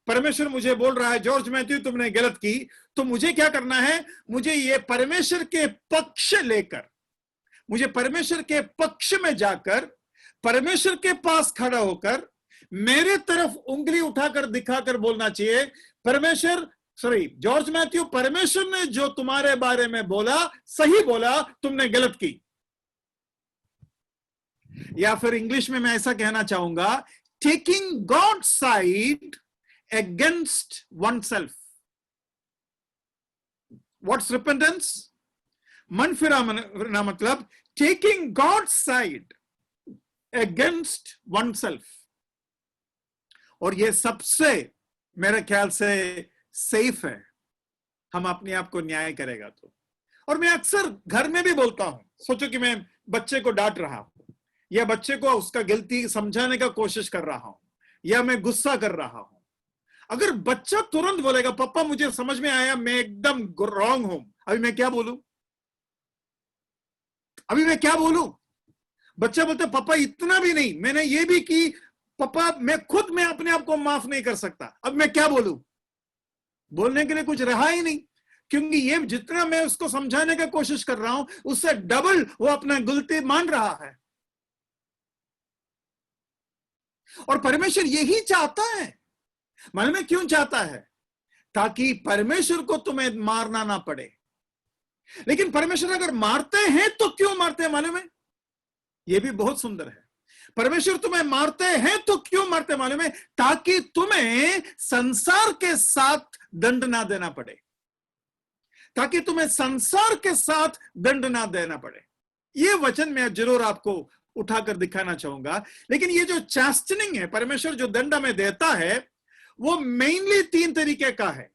परमेश्वर मुझे बोल रहा है जॉर्ज मैथ्यू तुमने गलत की, तो मुझे क्या करना है? मुझे ये परमेश्वर के पक्ष लेकर, मुझे परमेश्वर के पक्ष में जाकर, परमेश्वर के पास खड़ा होकर मेरे तरफ उंगली उठाकर दिखाकर बोलना चाहिए, जॉर्ज मैथ्यू, परमेश्वर ने जो तुम्हारे बारे में बोला सही बोला, तुमने गलत की। या फिर इंग्लिश में मैं ऐसा कहना चाहूंगा, taking God side against oneself. What's repentance? मन फिराना मतलब taking God's side against oneself. और ये सबसे मेरे ख्याल से सेफ है, हम अपने आप को न्याय करेगा तो। और मैं अक्सर घर में भी बोलता हूं, सोचो कि मैं बच्चे को डांट रहा हूं या बच्चे को उसका गलती समझाने का कोशिश कर रहा हूं या मैं गुस्सा कर रहा हूं। अगर बच्चा तुरंत बोलेगा पापा मुझे समझ में आया, मैं एकदम रॉन्ग हूं, अभी मैं क्या बोलूं? बच्चा बोलता पापा इतना भी नहीं, मैंने ये भी की पापा, मैं अपने आप को माफ नहीं कर सकता, अब मैं क्या बोलूं? बोलने के लिए कुछ रहा ही नहीं, क्योंकि ये जितना मैं उसको समझाने की कोशिश कर रहा हूं उससे डबल वो अपना गलती मान रहा है। और परमेश्वर यही चाहता है। मालूम है क्यों चाहता है? ताकि परमेश्वर को तुम्हें मारना ना पड़े। लेकिन परमेश्वर अगर मारते हैं तो क्यों मारते हैं मालूम है? यह भी बहुत सुंदर है। परमेश्वर तुम्हें मारते हैं तो क्यों मारते मालूम है? ताकि तुम्हें संसार के साथ दंड ना देना पड़े, ताकि तुम्हें संसार के साथ दंड ना देना पड़े। ये वचन मैं जरूर आपको उठाकर दिखाना चाहूंगा। लेकिन ये जो चास्टनिंग है, परमेश्वर जो दंड हमें देता है, वो मेनली 3 तरीके का है।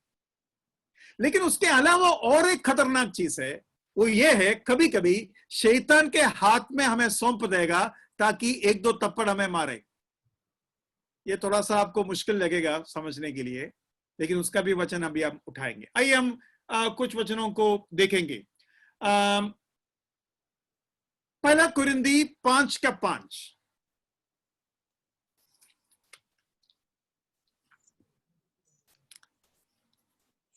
लेकिन उसके अलावा और एक खतरनाक चीज है, वो ये है कभी कभी शैतान के हाथ में हमें सौंप देगा ताकि 1-2 थप्पड़ हमें मारे। ये थोड़ा सा आपको मुश्किल लगेगा समझने के लिए, लेकिन उसका भी वचन अभी हम उठाएंगे। आइए हम कुछ वचनों को देखेंगे। पहला कुरिन्दी 5:5।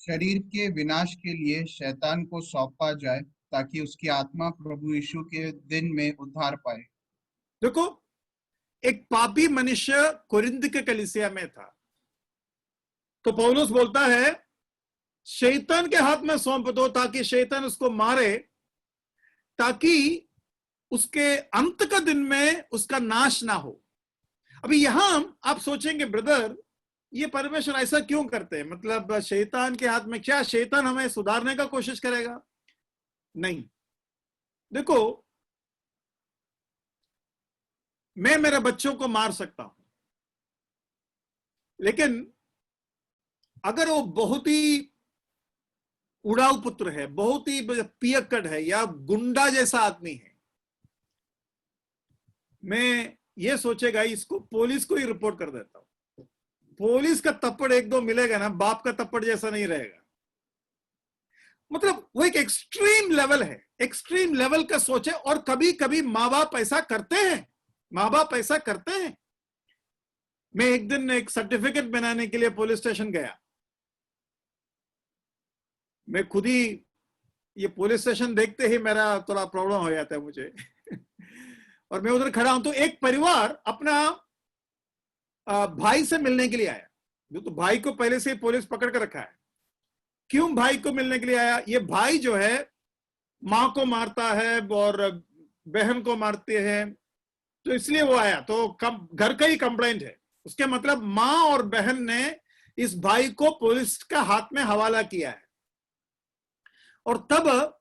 शरीर के विनाश के लिए शैतान को सौंपा जाए ताकि उसकी आत्मा प्रभु यीशु के दिन में उद्धार पाए। देखो, एक पापी मनुष्य कुरिन्द के कलीसिया में था, तो पौलुस बोलता है शैतान के हाथ में सौंप दो ताकि शैतान उसको मारे, ताकि उसके अंत का दिन में उसका नाश ना हो। अभी यहां आप सोचेंगे, ब्रदर ये परमेश्वर ऐसा क्यों करते हैं? मतलब शैतान के हाथ में क्या शैतान हमें सुधारने का कोशिश करेगा? नहीं। देखो, मैं मेरे बच्चों को मार सकता हूं, लेकिन अगर वो बहुत ही उड़ाऊ पुत्र है, बहुत ही पियक्कड़ है या गुंडा जैसा आदमी है, मैं ये सोचेगा इसको पुलिस को ही रिपोर्ट कर देता हूं। पुलिस का थप्पड़ 1-2 मिलेगा ना, बाप का थप्पड़ जैसा नहीं रहेगा। मतलब वो एक एक्सट्रीम लेवल है, एक्सट्रीम लेवल का सोच है। और कभी कभी माँ बाप ऐसा करते हैं, माँ बाप ऐसा करते हैं। मैं एक दिन एक सर्टिफिकेट बनाने के लिए पुलिस स्टेशन गया। मैं खुद ही, ये पुलिस स्टेशन देखते ही मेरा थोड़ा प्रॉब्लम हो जाता है मुझे और मैं उधर खड़ा हूं तो एक परिवार अपना भाई से मिलने के लिए आया। जो तो भाई को पहले से ही पुलिस पकड़ कर रखा है। क्यों भाई को मिलने के लिए आया? ये भाई जो है मां को मारता है और बहन को मारते हैं, तो इसलिए वो आया। तो घर का ही कंप्लेंट है उसके, मतलब मां और बहन ने इस भाई को पुलिस का हाथ में हवाला किया है। और तब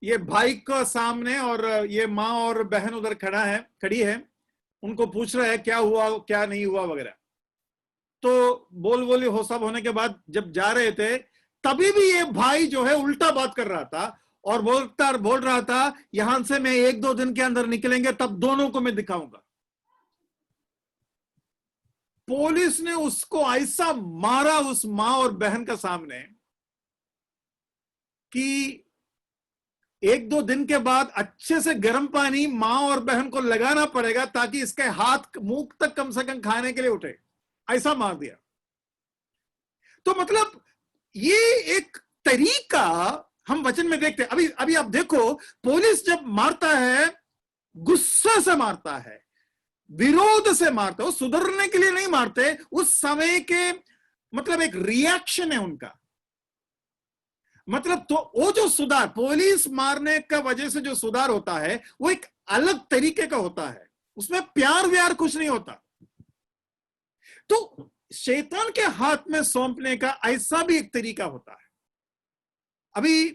ये भाई का सामने और ये मां और बहन उधर खड़ी है, उनको पूछ रहा है क्या हुआ क्या नहीं हुआ वगैरह। तो बोली हो सब होने के बाद जब जा रहे थे, तभी भी ये भाई जो है उल्टा बात कर रहा था और बोल रहा था यहां से मैं 1-2 दिन के अंदर निकलेंगे तब दोनों को मैं दिखाऊंगा। पुलिस ने उसको ऐसा मारा उस मां और बहन का सामने कि 1-2 दिन के बाद अच्छे से गर्म पानी मां और बहन को लगाना पड़ेगा ताकि इसके हाथ मुंह तक कम से कम खाने के लिए उठे, ऐसा मार दिया। तो मतलब ये एक तरीका हम वचन में देखते हैं। अभी आप देखो, पुलिस जब मारता है गुस्से से मारता है, विरोध से मारते हो, सुधरने के लिए नहीं मारते। उस समय के मतलब एक रिएक्शन है उनका। मतलब तो वो जो सुधार पुलिस मारने का वजह से जो सुधार होता है वो एक अलग तरीके का होता है, उसमें प्यार व्यार कुछ नहीं होता। तो शैतान के हाथ में सौंपने का ऐसा भी एक तरीका होता है। अभी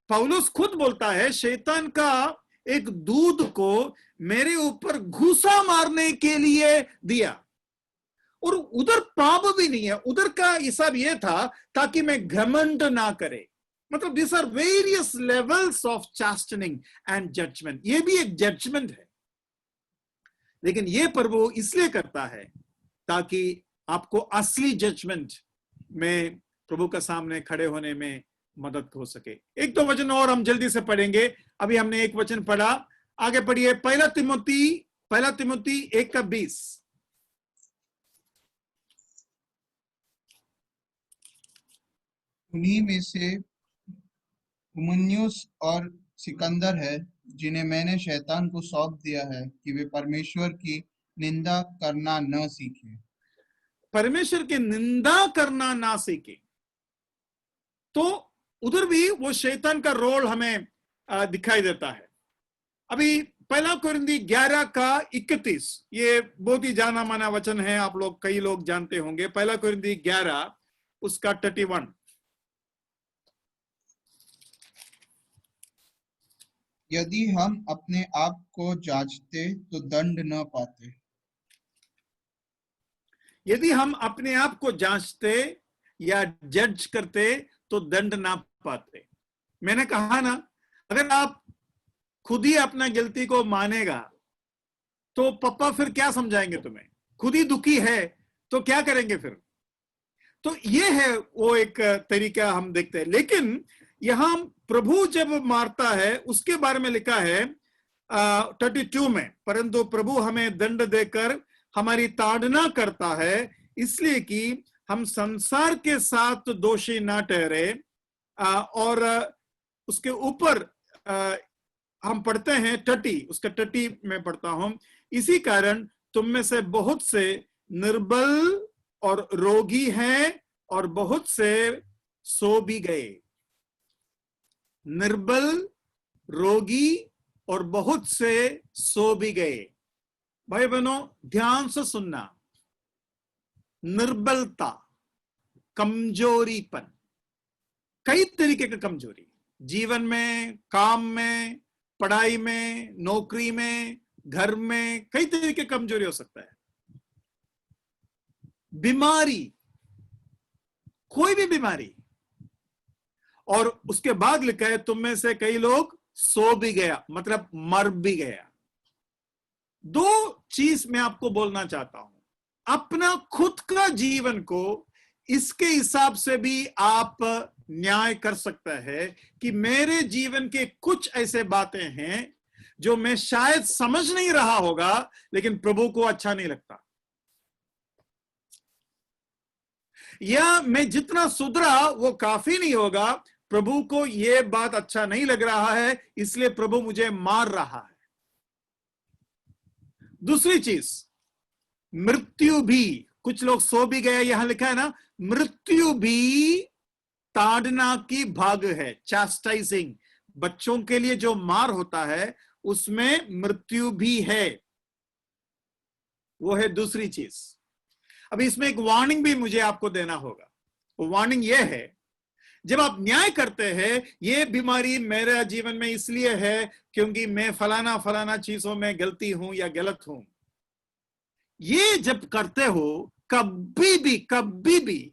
पौलुस खुद बोलता है शैतान का एक दूध को मेरे ऊपर घूसा मारने के लिए दिया, और उधर पाप भी नहीं है, उधर का हिसाब यह था ताकि मैं घमंड ना करे। मतलब this are various levels of chastening and judgment. ये भी एक जजमेंट है, लेकिन ये प्रभु इसलिए करता है ताकि आपको असली जजमेंट में प्रभु का सामने खड़े होने में मदद हो सके। 1-2 वचन और हम जल्दी से पढ़ेंगे। अभी हमने एक वचन पढ़ा, आगे पढ़िए। 1 तिमुथी 1:20। उन्हीं में से हुमन्युस और सिकंदर है जिन्हें मैंने शैतान को सौंप दिया है कि वे परमेश्वर की निंदा करना न सीखें। परमेश्वर की निंदा करना ना सीखे। तो उधर भी वो शैतान का रोल हमें दिखाई देता है। अभी 1 कुरिन्दी 11:31, ये बहुत ही जाना माना वचन है, आप लोग कई लोग जानते होंगे। 1 कुरिन्दी 11 उसका 31। यदि हम अपने आप को जांचते तो दंड न पाते। यदि हम अपने आप को जांचते या जज करते तो दंड ना पाते। मैंने कहा ना, अगर आप खुद ही अपना गलती को मानेगा तो पापा फिर क्या समझाएंगे तुम्हें? खुद ही दुखी है तो क्या करेंगे फिर? तो ये है वो एक तरीका हम देखते हैं। लेकिन यहां प्रभु जब मारता है उसके बारे में लिखा है 32 में, परंतु प्रभु हमें दंड देकर हमारी ताड़ना करता है इसलिए कि हम संसार के साथ दोषी ना ठहरे। और उसके ऊपर हम पढ़ते हैं 30, उसका 30 में पढ़ता हूं, इसी कारण तुम में से बहुत से निर्बल और रोगी हैं और बहुत से सो भी गए। निर्बल, रोगी और बहुत से सो भी गए। भाई बहनों ध्यान से सुनना, निर्बलता, कमजोरीपन, कई तरीके का कमजोरी, जीवन में, काम में, पढ़ाई में, नौकरी में, घर में, कई तरीके की कमजोरी हो सकता है। बीमारी, कोई भी बीमारी, और उसके बाद लिखा है तुम में से कई लोग सो भी गया, मतलब मर भी गया। दो चीज मैं आपको बोलना चाहता हूं, अपना खुद का जीवन को इसके हिसाब से भी आप न्याय कर सकता है कि मेरे जीवन के कुछ ऐसे बातें हैं जो मैं शायद समझ नहीं रहा होगा लेकिन प्रभु को अच्छा नहीं लगता, या मैं जितना सुधरा वो काफी नहीं होगा, प्रभु को यह बात अच्छा नहीं लग रहा है इसलिए प्रभु मुझे मार रहा है। दूसरी चीज, मृत्यु भी, कुछ लोग सो भी गए, यहां लिखा है ना, मृत्यु भी ताड़ना की भाग है, चास्टाइजिंग। बच्चों के लिए जो मार होता है उसमें मृत्यु भी है, वो है दूसरी चीज। अब इसमें एक वार्निंग भी मुझे आपको देना होगा। वो वार्निंग ये है, जब आप न्याय करते हैं ये बीमारी मेरे जीवन में इसलिए है क्योंकि मैं फलाना फलाना चीजों में गलती हूं या गलत हूं, ये जब करते हो कभी भी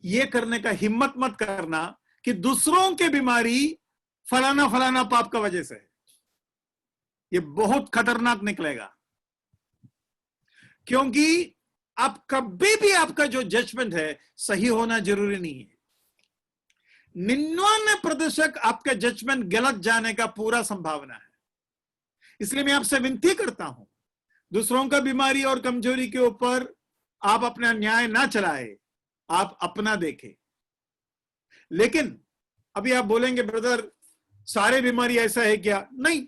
ये करने का हिम्मत मत करना कि दूसरों के बीमारी फलाना फलाना पाप का वजह से है। ये बहुत खतरनाक निकलेगा, क्योंकि आप कभी भी, आपका जो जजमेंट है सही होना जरूरी नहीं है। 99% आपका जजमेंट गलत जाने का पूरा संभावना है। इसलिए मैं आपसे विनती करता हूं, दूसरों का बीमारी और कमजोरी के ऊपर आप अपना न्याय ना चलाए, आप अपना देखें। लेकिन अभी आप बोलेंगे ब्रदर सारे बीमारी ऐसा है क्या? नहीं,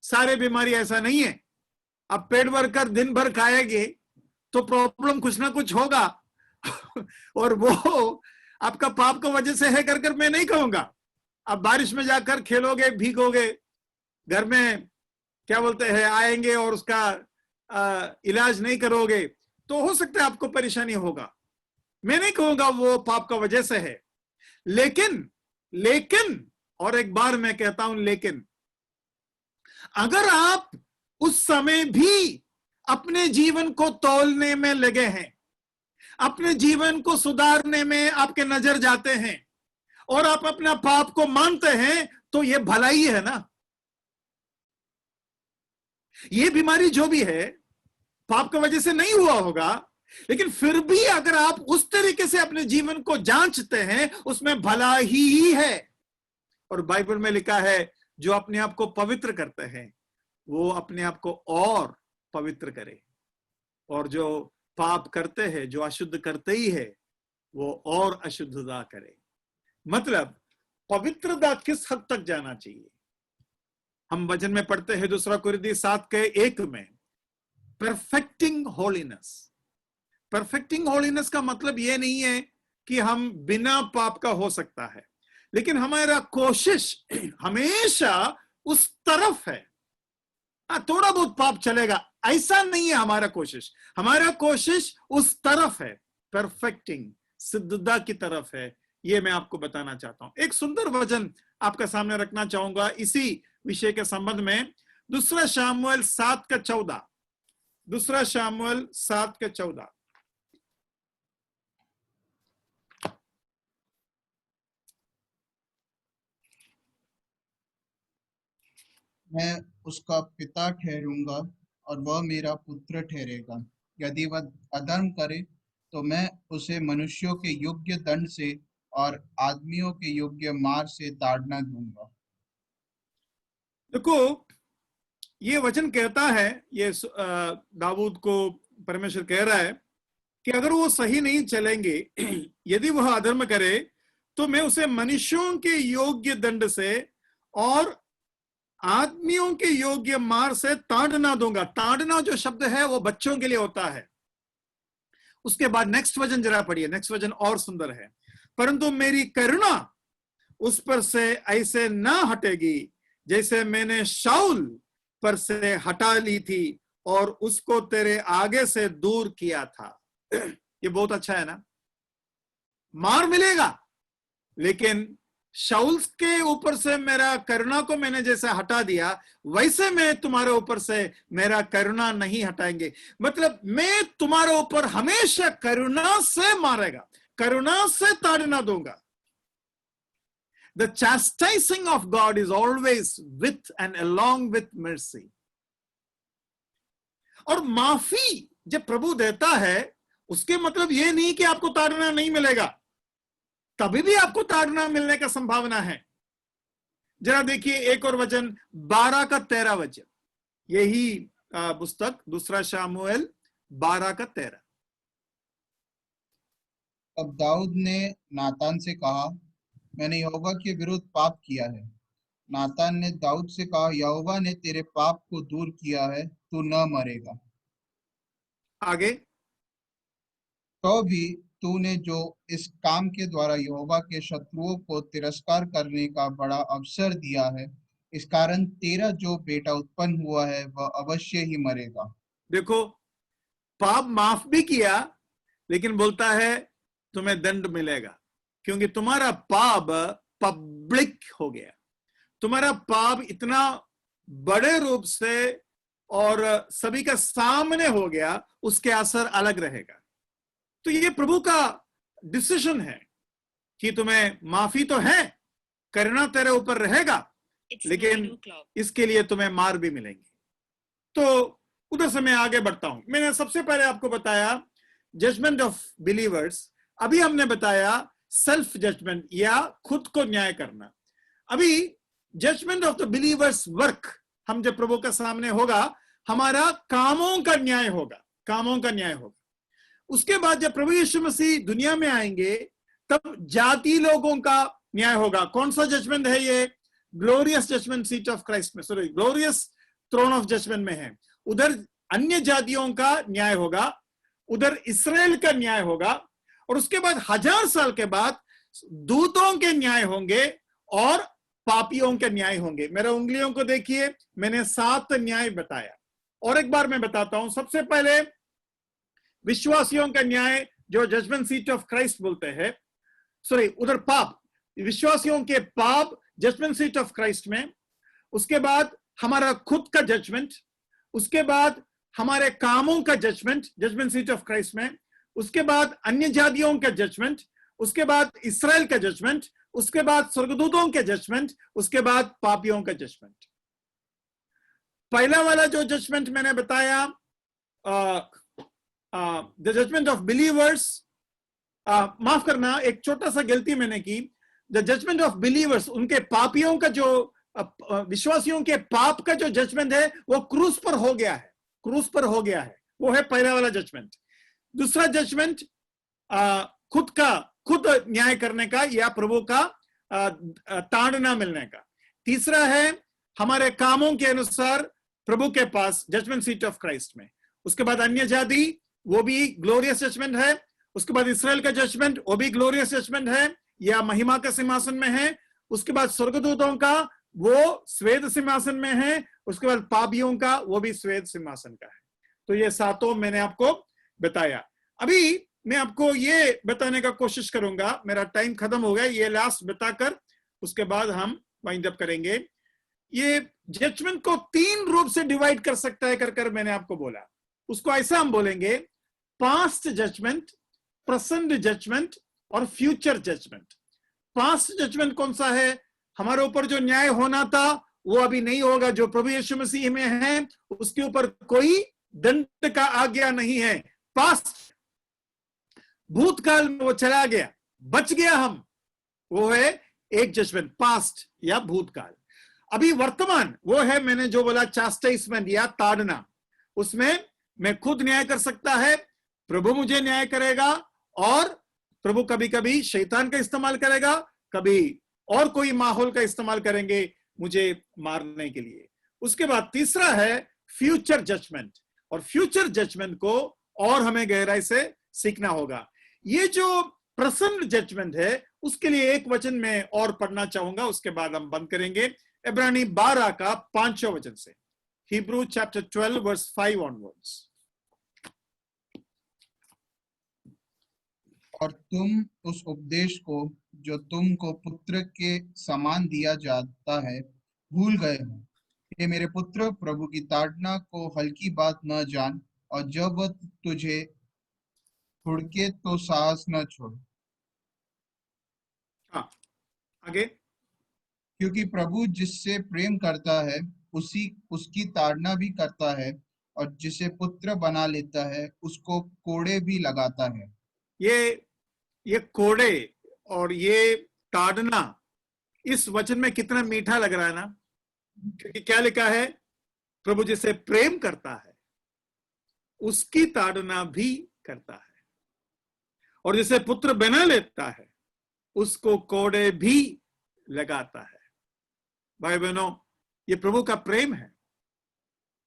सारे बीमारी ऐसा नहीं है। आप पेट भर कर दिन भर खाएंगे तो प्रॉब्लम कुछ ना कुछ होगा और वो आपका पाप का वजह से है कर मैं नहीं कहूंगा। आप बारिश में जाकर खेलोगे, भीगोगे, घर में क्या बोलते हैं आएंगे और उसका इलाज नहीं करोगे तो हो सकता है आपको परेशानी होगा। मैं नहीं कहूंगा वो पाप का वजह से है, लेकिन और एक बार मैं कहता हूं लेकिन, अगर आप उस समय भी अपने जीवन को तौलने में लगे हैं, अपने जीवन को सुधारने में आपके नजर जाते हैं और आप अपना पाप को मानते हैं तो यह भलाई है ना। यह बीमारी जो भी है पाप की वजह से नहीं हुआ होगा, लेकिन फिर भी अगर आप उस तरीके से अपने जीवन को जांचते हैं उसमें भला ही है। और बाइबल में लिखा है जो अपने आप को पवित्र करते हैं वो अपने आप को और पवित्र करे, और जो पाप करते हैं, जो अशुद्ध करते ही है, वो और अशुद्धता करे। मतलब पवित्रता किस हद तक जाना चाहिए? हम वचन में पढ़ते हैं 2 कुरिन्थी 7:1 में, परफेक्टिंग होलीनेस। परफेक्टिंग होलीनेस का मतलब यह नहीं है कि हम बिना पाप का हो सकता है, लेकिन हमारा कोशिश हमेशा उस तरफ है। थोड़ा बहुत पाप चलेगा ऐसा नहीं है हमारा कोशिश, हमारा कोशिश उस तरफ है, परफेक्टिंग, सिद्धता की तरफ है। ये मैं आपको बताना चाहता हूं। एक सुंदर वचन आपका सामने रखना चाहूंगा इसी विषय के संबंध में दूसरा शामुएल 7:14, दूसरा शामुएल 7:14। मैं उसका पिता ठहरूंगा और वह मेरा पुत्र ठहरेगा। यदि वह अधर्म करे तो मैं उसे मनुष्यों के योग्य दंड से और आदमियों के योग्य मार से ताड़ना दूंगा। देखो, ये वचन कहता है, ये दाऊद को परमेश्वर कह रहा है कि अगर वो सही नहीं चलेंगे, यदि वह अधर्म करे तो मैं उसे मनुष्यों के योग्य दंड से और आदमियों के योग्य मार से ताड़ना दूंगा। ताड़ना जो शब्द है वो बच्चों के लिए होता है। उसके बाद नेक्स्ट वचन जरा पढ़िए, नेक्स्ट वचन और सुंदर है। परंतु मेरी करुणा उस पर से ऐसे ना हटेगी जैसे मैंने शाऊल पर से हटा ली थी और उसको तेरे आगे से दूर किया था। ये बहुत अच्छा है ना। मार मिलेगा, लेकिन शाऊल के ऊपर से मेरा करुणा को मैंने जैसे हटा दिया, वैसे मैं तुम्हारे ऊपर से मेरा करुणा नहीं हटाएंगे। मतलब मैं तुम्हारे ऊपर हमेशा करुणा से मारेगा, करुणा से ताड़ना दूंगा। The chastising of God is always with and along with mercy. और माफी जब प्रभु देता है, उसके मतलब ये नहीं कि आपको ताड़ना नहीं मिलेगा, तभी भी आपको ताड़ना मिलने का संभावना है। जरा देखिए एक और वचन, 12:13 वचन, यही पुस्तक दूसरा शामुएल 12:13। अब दाऊद ने नातान से कहा, मैंने यहोवा के विरुद्ध पाप किया है। नातान ने दाऊद से कहा, यहोवा ने तेरे पाप को दूर किया है, तू न मरेगा। आगे, तो भी तूने जो इस काम के द्वारा यहोवा के शत्रुओं को तिरस्कार करने का बड़ा अवसर दिया है, इस कारण तेरा जो बेटा उत्पन्न हुआ है वह अवश्य ही मरेगा। देखो, पाप माफ भी किया, लेकिन बोलता है तुम्हें दंड मिलेगा, क्योंकि तुम्हारा पाप पब्लिक हो गया। तुम्हारा पाप इतना बड़े रूप से और सभी का सामने हो गया, उसके असर अलग रहेगा। तो ये प्रभु का डिसीजन है कि तुम्हें माफी तो है, करुणा तेरे ऊपर रहेगा, लेकिन इसके लिए तुम्हें मार भी मिलेंगे। तो उधर से मैं आगे बढ़ता हूं। मैंने सबसे पहले आपको बताया जजमेंट ऑफ बिलीवर्स, अभी हमने बताया सेल्फ जजमेंट या खुद को न्याय करना। अभी judgement of the believers work, हम जब प्रभु के सामने होगा, हमारा कामों का न्याय होगा, कामों का न्याय होगा। उसके बाद जब प्रभु यीशु मसीह दुनिया में आएंगे, तब जाति लोगों का न्याय होगा। कौन सा जजमेंट है ये? Glorious judgment seat of Christ में, sorry, glorious throne of judgment में है। उधर अन्य जातियों का न्याय होगा, उधर इस्राएल का न्याय होगा, और उसके बाद 1000 साल के बाद दूतों के न्याय होंगे और पापियों के न्याय होंगे। मेरे उंगलियों को देखिए, मैंने 7 न्याय बताया, और एक बार मैं बताता हूं। सबसे पहले विश्वासियों का न्याय, जो जजमेंट सीट ऑफ क्राइस्ट बोलते हैं, सॉरी, उधर पाप, विश्वासियों के पाप जजमेंट सीट ऑफ क्राइस्ट में। उसके बाद हमारा खुद का जजमेंट, उसके बाद हमारे कामों का judgement judgement seat of Christ में, उसके बाद अन्य जातियों का जजमेंट, उसके बाद इस्राएल का जजमेंट, उसके बाद स्वर्गदूतों के जजमेंट, उसके बाद पापियों का जजमेंट। पहला वाला जो जजमेंट मैंने बताया, द जजमेंट ऑफ बिलीवर्स, माफ करना, एक छोटा सा गलती मैंने की। द जजमेंट ऑफ बिलीवर्स, उनके पापियों का जो विश्वासियों के पाप का जो जजमेंट है वो क्रूस पर हो गया है, क्रूस पर हो गया है, वो है पहला वाला जजमेंट। दूसरा जजमेंट खुद न्याय करने का या प्रभु का ताड़ना मिलने का। तीसरा है हमारे कामों के अनुसार प्रभु के पास जजमेंट सीट ऑफ क्राइस्ट में। उसके बाद अन्य जाति, वो भी ग्लोरियस जजमेंट है। उसके बाद इस्राएल का जजमेंट, वो भी ग्लोरियस जजमेंट है या महिमा का सिंहासन में है। उसके बाद स्वर्गदूतों का, वो श्वेत सिंहासन में है। उसके बाद पापियों का, वो भी श्वेत सिंहासन का है। तो ये 7 मैंने आपको बताया। अभी मैं आपको ये बताने का कोशिश करूंगा, मेरा टाइम खत्म हो गया, ये लास्ट बताकर उसके बाद हम वाइंड अप करेंगे। ये जजमेंट को 3 रूप से डिवाइड कर सकता है कर मैंने आपको बोला। उसको ऐसा हम बोलेंगे, पास्ट जजमेंट, प्रेजेंट जजमेंट और फ्यूचर जजमेंट। पास्ट जजमेंट कौन सा है? हमारे ऊपर जो न्याय होना था वो अभी नहीं होगा। जो प्रभु यीशु मसीह में है उसके ऊपर कोई दंड का आज्ञा नहीं है। पास्ट, भूतकाल में वो चला गया, बच गया हम, वो है एक जजमेंट, पास्ट या भूतकाल। अभी वर्तमान वो है, मैंने जो बोला, चास्टाइजमेंट या ताड़ना। उसमें मैं खुद न्याय कर सकता है, प्रभु मुझे न्याय करेगा, और प्रभु कभी कभी शैतान का इस्तेमाल करेगा, कभी और कोई माहौल का इस्तेमाल करेंगे मुझे मारने के लिए। उसके बाद तीसरा है फ्यूचर जजमेंट, और फ्यूचर जजमेंट को और हमें गहराई से सीखना होगा। ये जो प्रेजेंट जजमेंट है उसके लिए एक वचन में और पढ़ना चाहूंगा, उसके बाद हम बंद करेंगे। इब्रानी 12 का 5वां वचन से, Hebrew chapter 12 verse 5 onwards। और तुम उस उपदेश को जो तुमको पुत्र के समान दिया जाता है भूल गए हो। हे मेरे पुत्र, प्रभु की ताड़ना को हल्की बात न जान, और जब वह तुझे हुड़के तो साहस न छोड़। हाँ, आगे। क्योंकि प्रभु जिससे प्रेम करता है उसकी ताड़ना भी करता है, और जिसे पुत्र बना लेता है उसको कोड़े भी लगाता है। ये कोड़े और ये ताड़ना इस वचन में कितना मीठा लग रहा है ना, क्योंकि क्या लिखा है? प्रभु जिसे प्रेम करता है उसकी ताड़ना भी करता है, और जिसे पुत्र बना लेता है उसको कोड़े भी लगाता है। भाई बहनों, ये प्रभु का प्रेम है।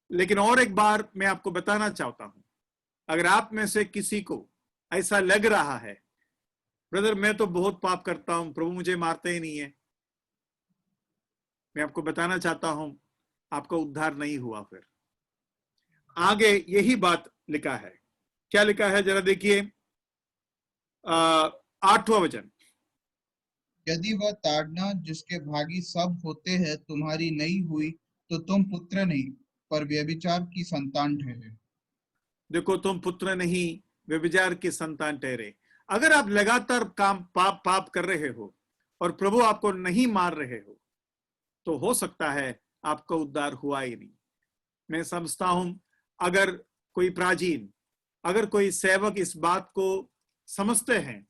लेकिन और एक बार मैं आपको बताना चाहता हूं, अगर आप में से किसी को ऐसा लग रहा है, ब्रदर मैं तो बहुत पाप करता हूं, प्रभु मुझे मारते ही नहीं है, मैं आपको बताना चाहता हूं, आपका उद्धार नहीं हुआ। फिर आगे यही बात लिखा है। क्या लिखा है जरा देखिए, 8वां वचन। यदि वह ताड़ना जिसके भागी सब होते हैं तुम्हारी नहीं हुई, तो तुम पुत्र नहीं पर व्यभिचार की संतान ठहरे। देखो, तुम पुत्र नहीं व्यभिचार की संतान ठहरे। अगर आप लगातार पाप कर रहे हो और प्रभु आपको नहीं मार रहे हो, तो हो सकता है आपका उद्धार हुआ ही नहीं। मैं समझता हूं, अगर कोई प्राचीन, अगर कोई सेवक इस बात को समझते हैं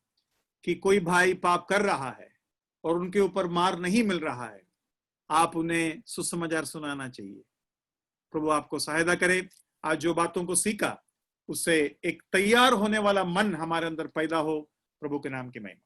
कि कोई भाई पाप कर रहा है और उनके ऊपर मार नहीं मिल रहा है, आप उन्हें सुसमाचार सुनाना चाहिए। प्रभु आपको सहायता करे। आज जो बातों को सीखा उससे एक तैयार होने वाला मन हमारे अंदर पैदा हो। प्रभु के नाम की महिमा।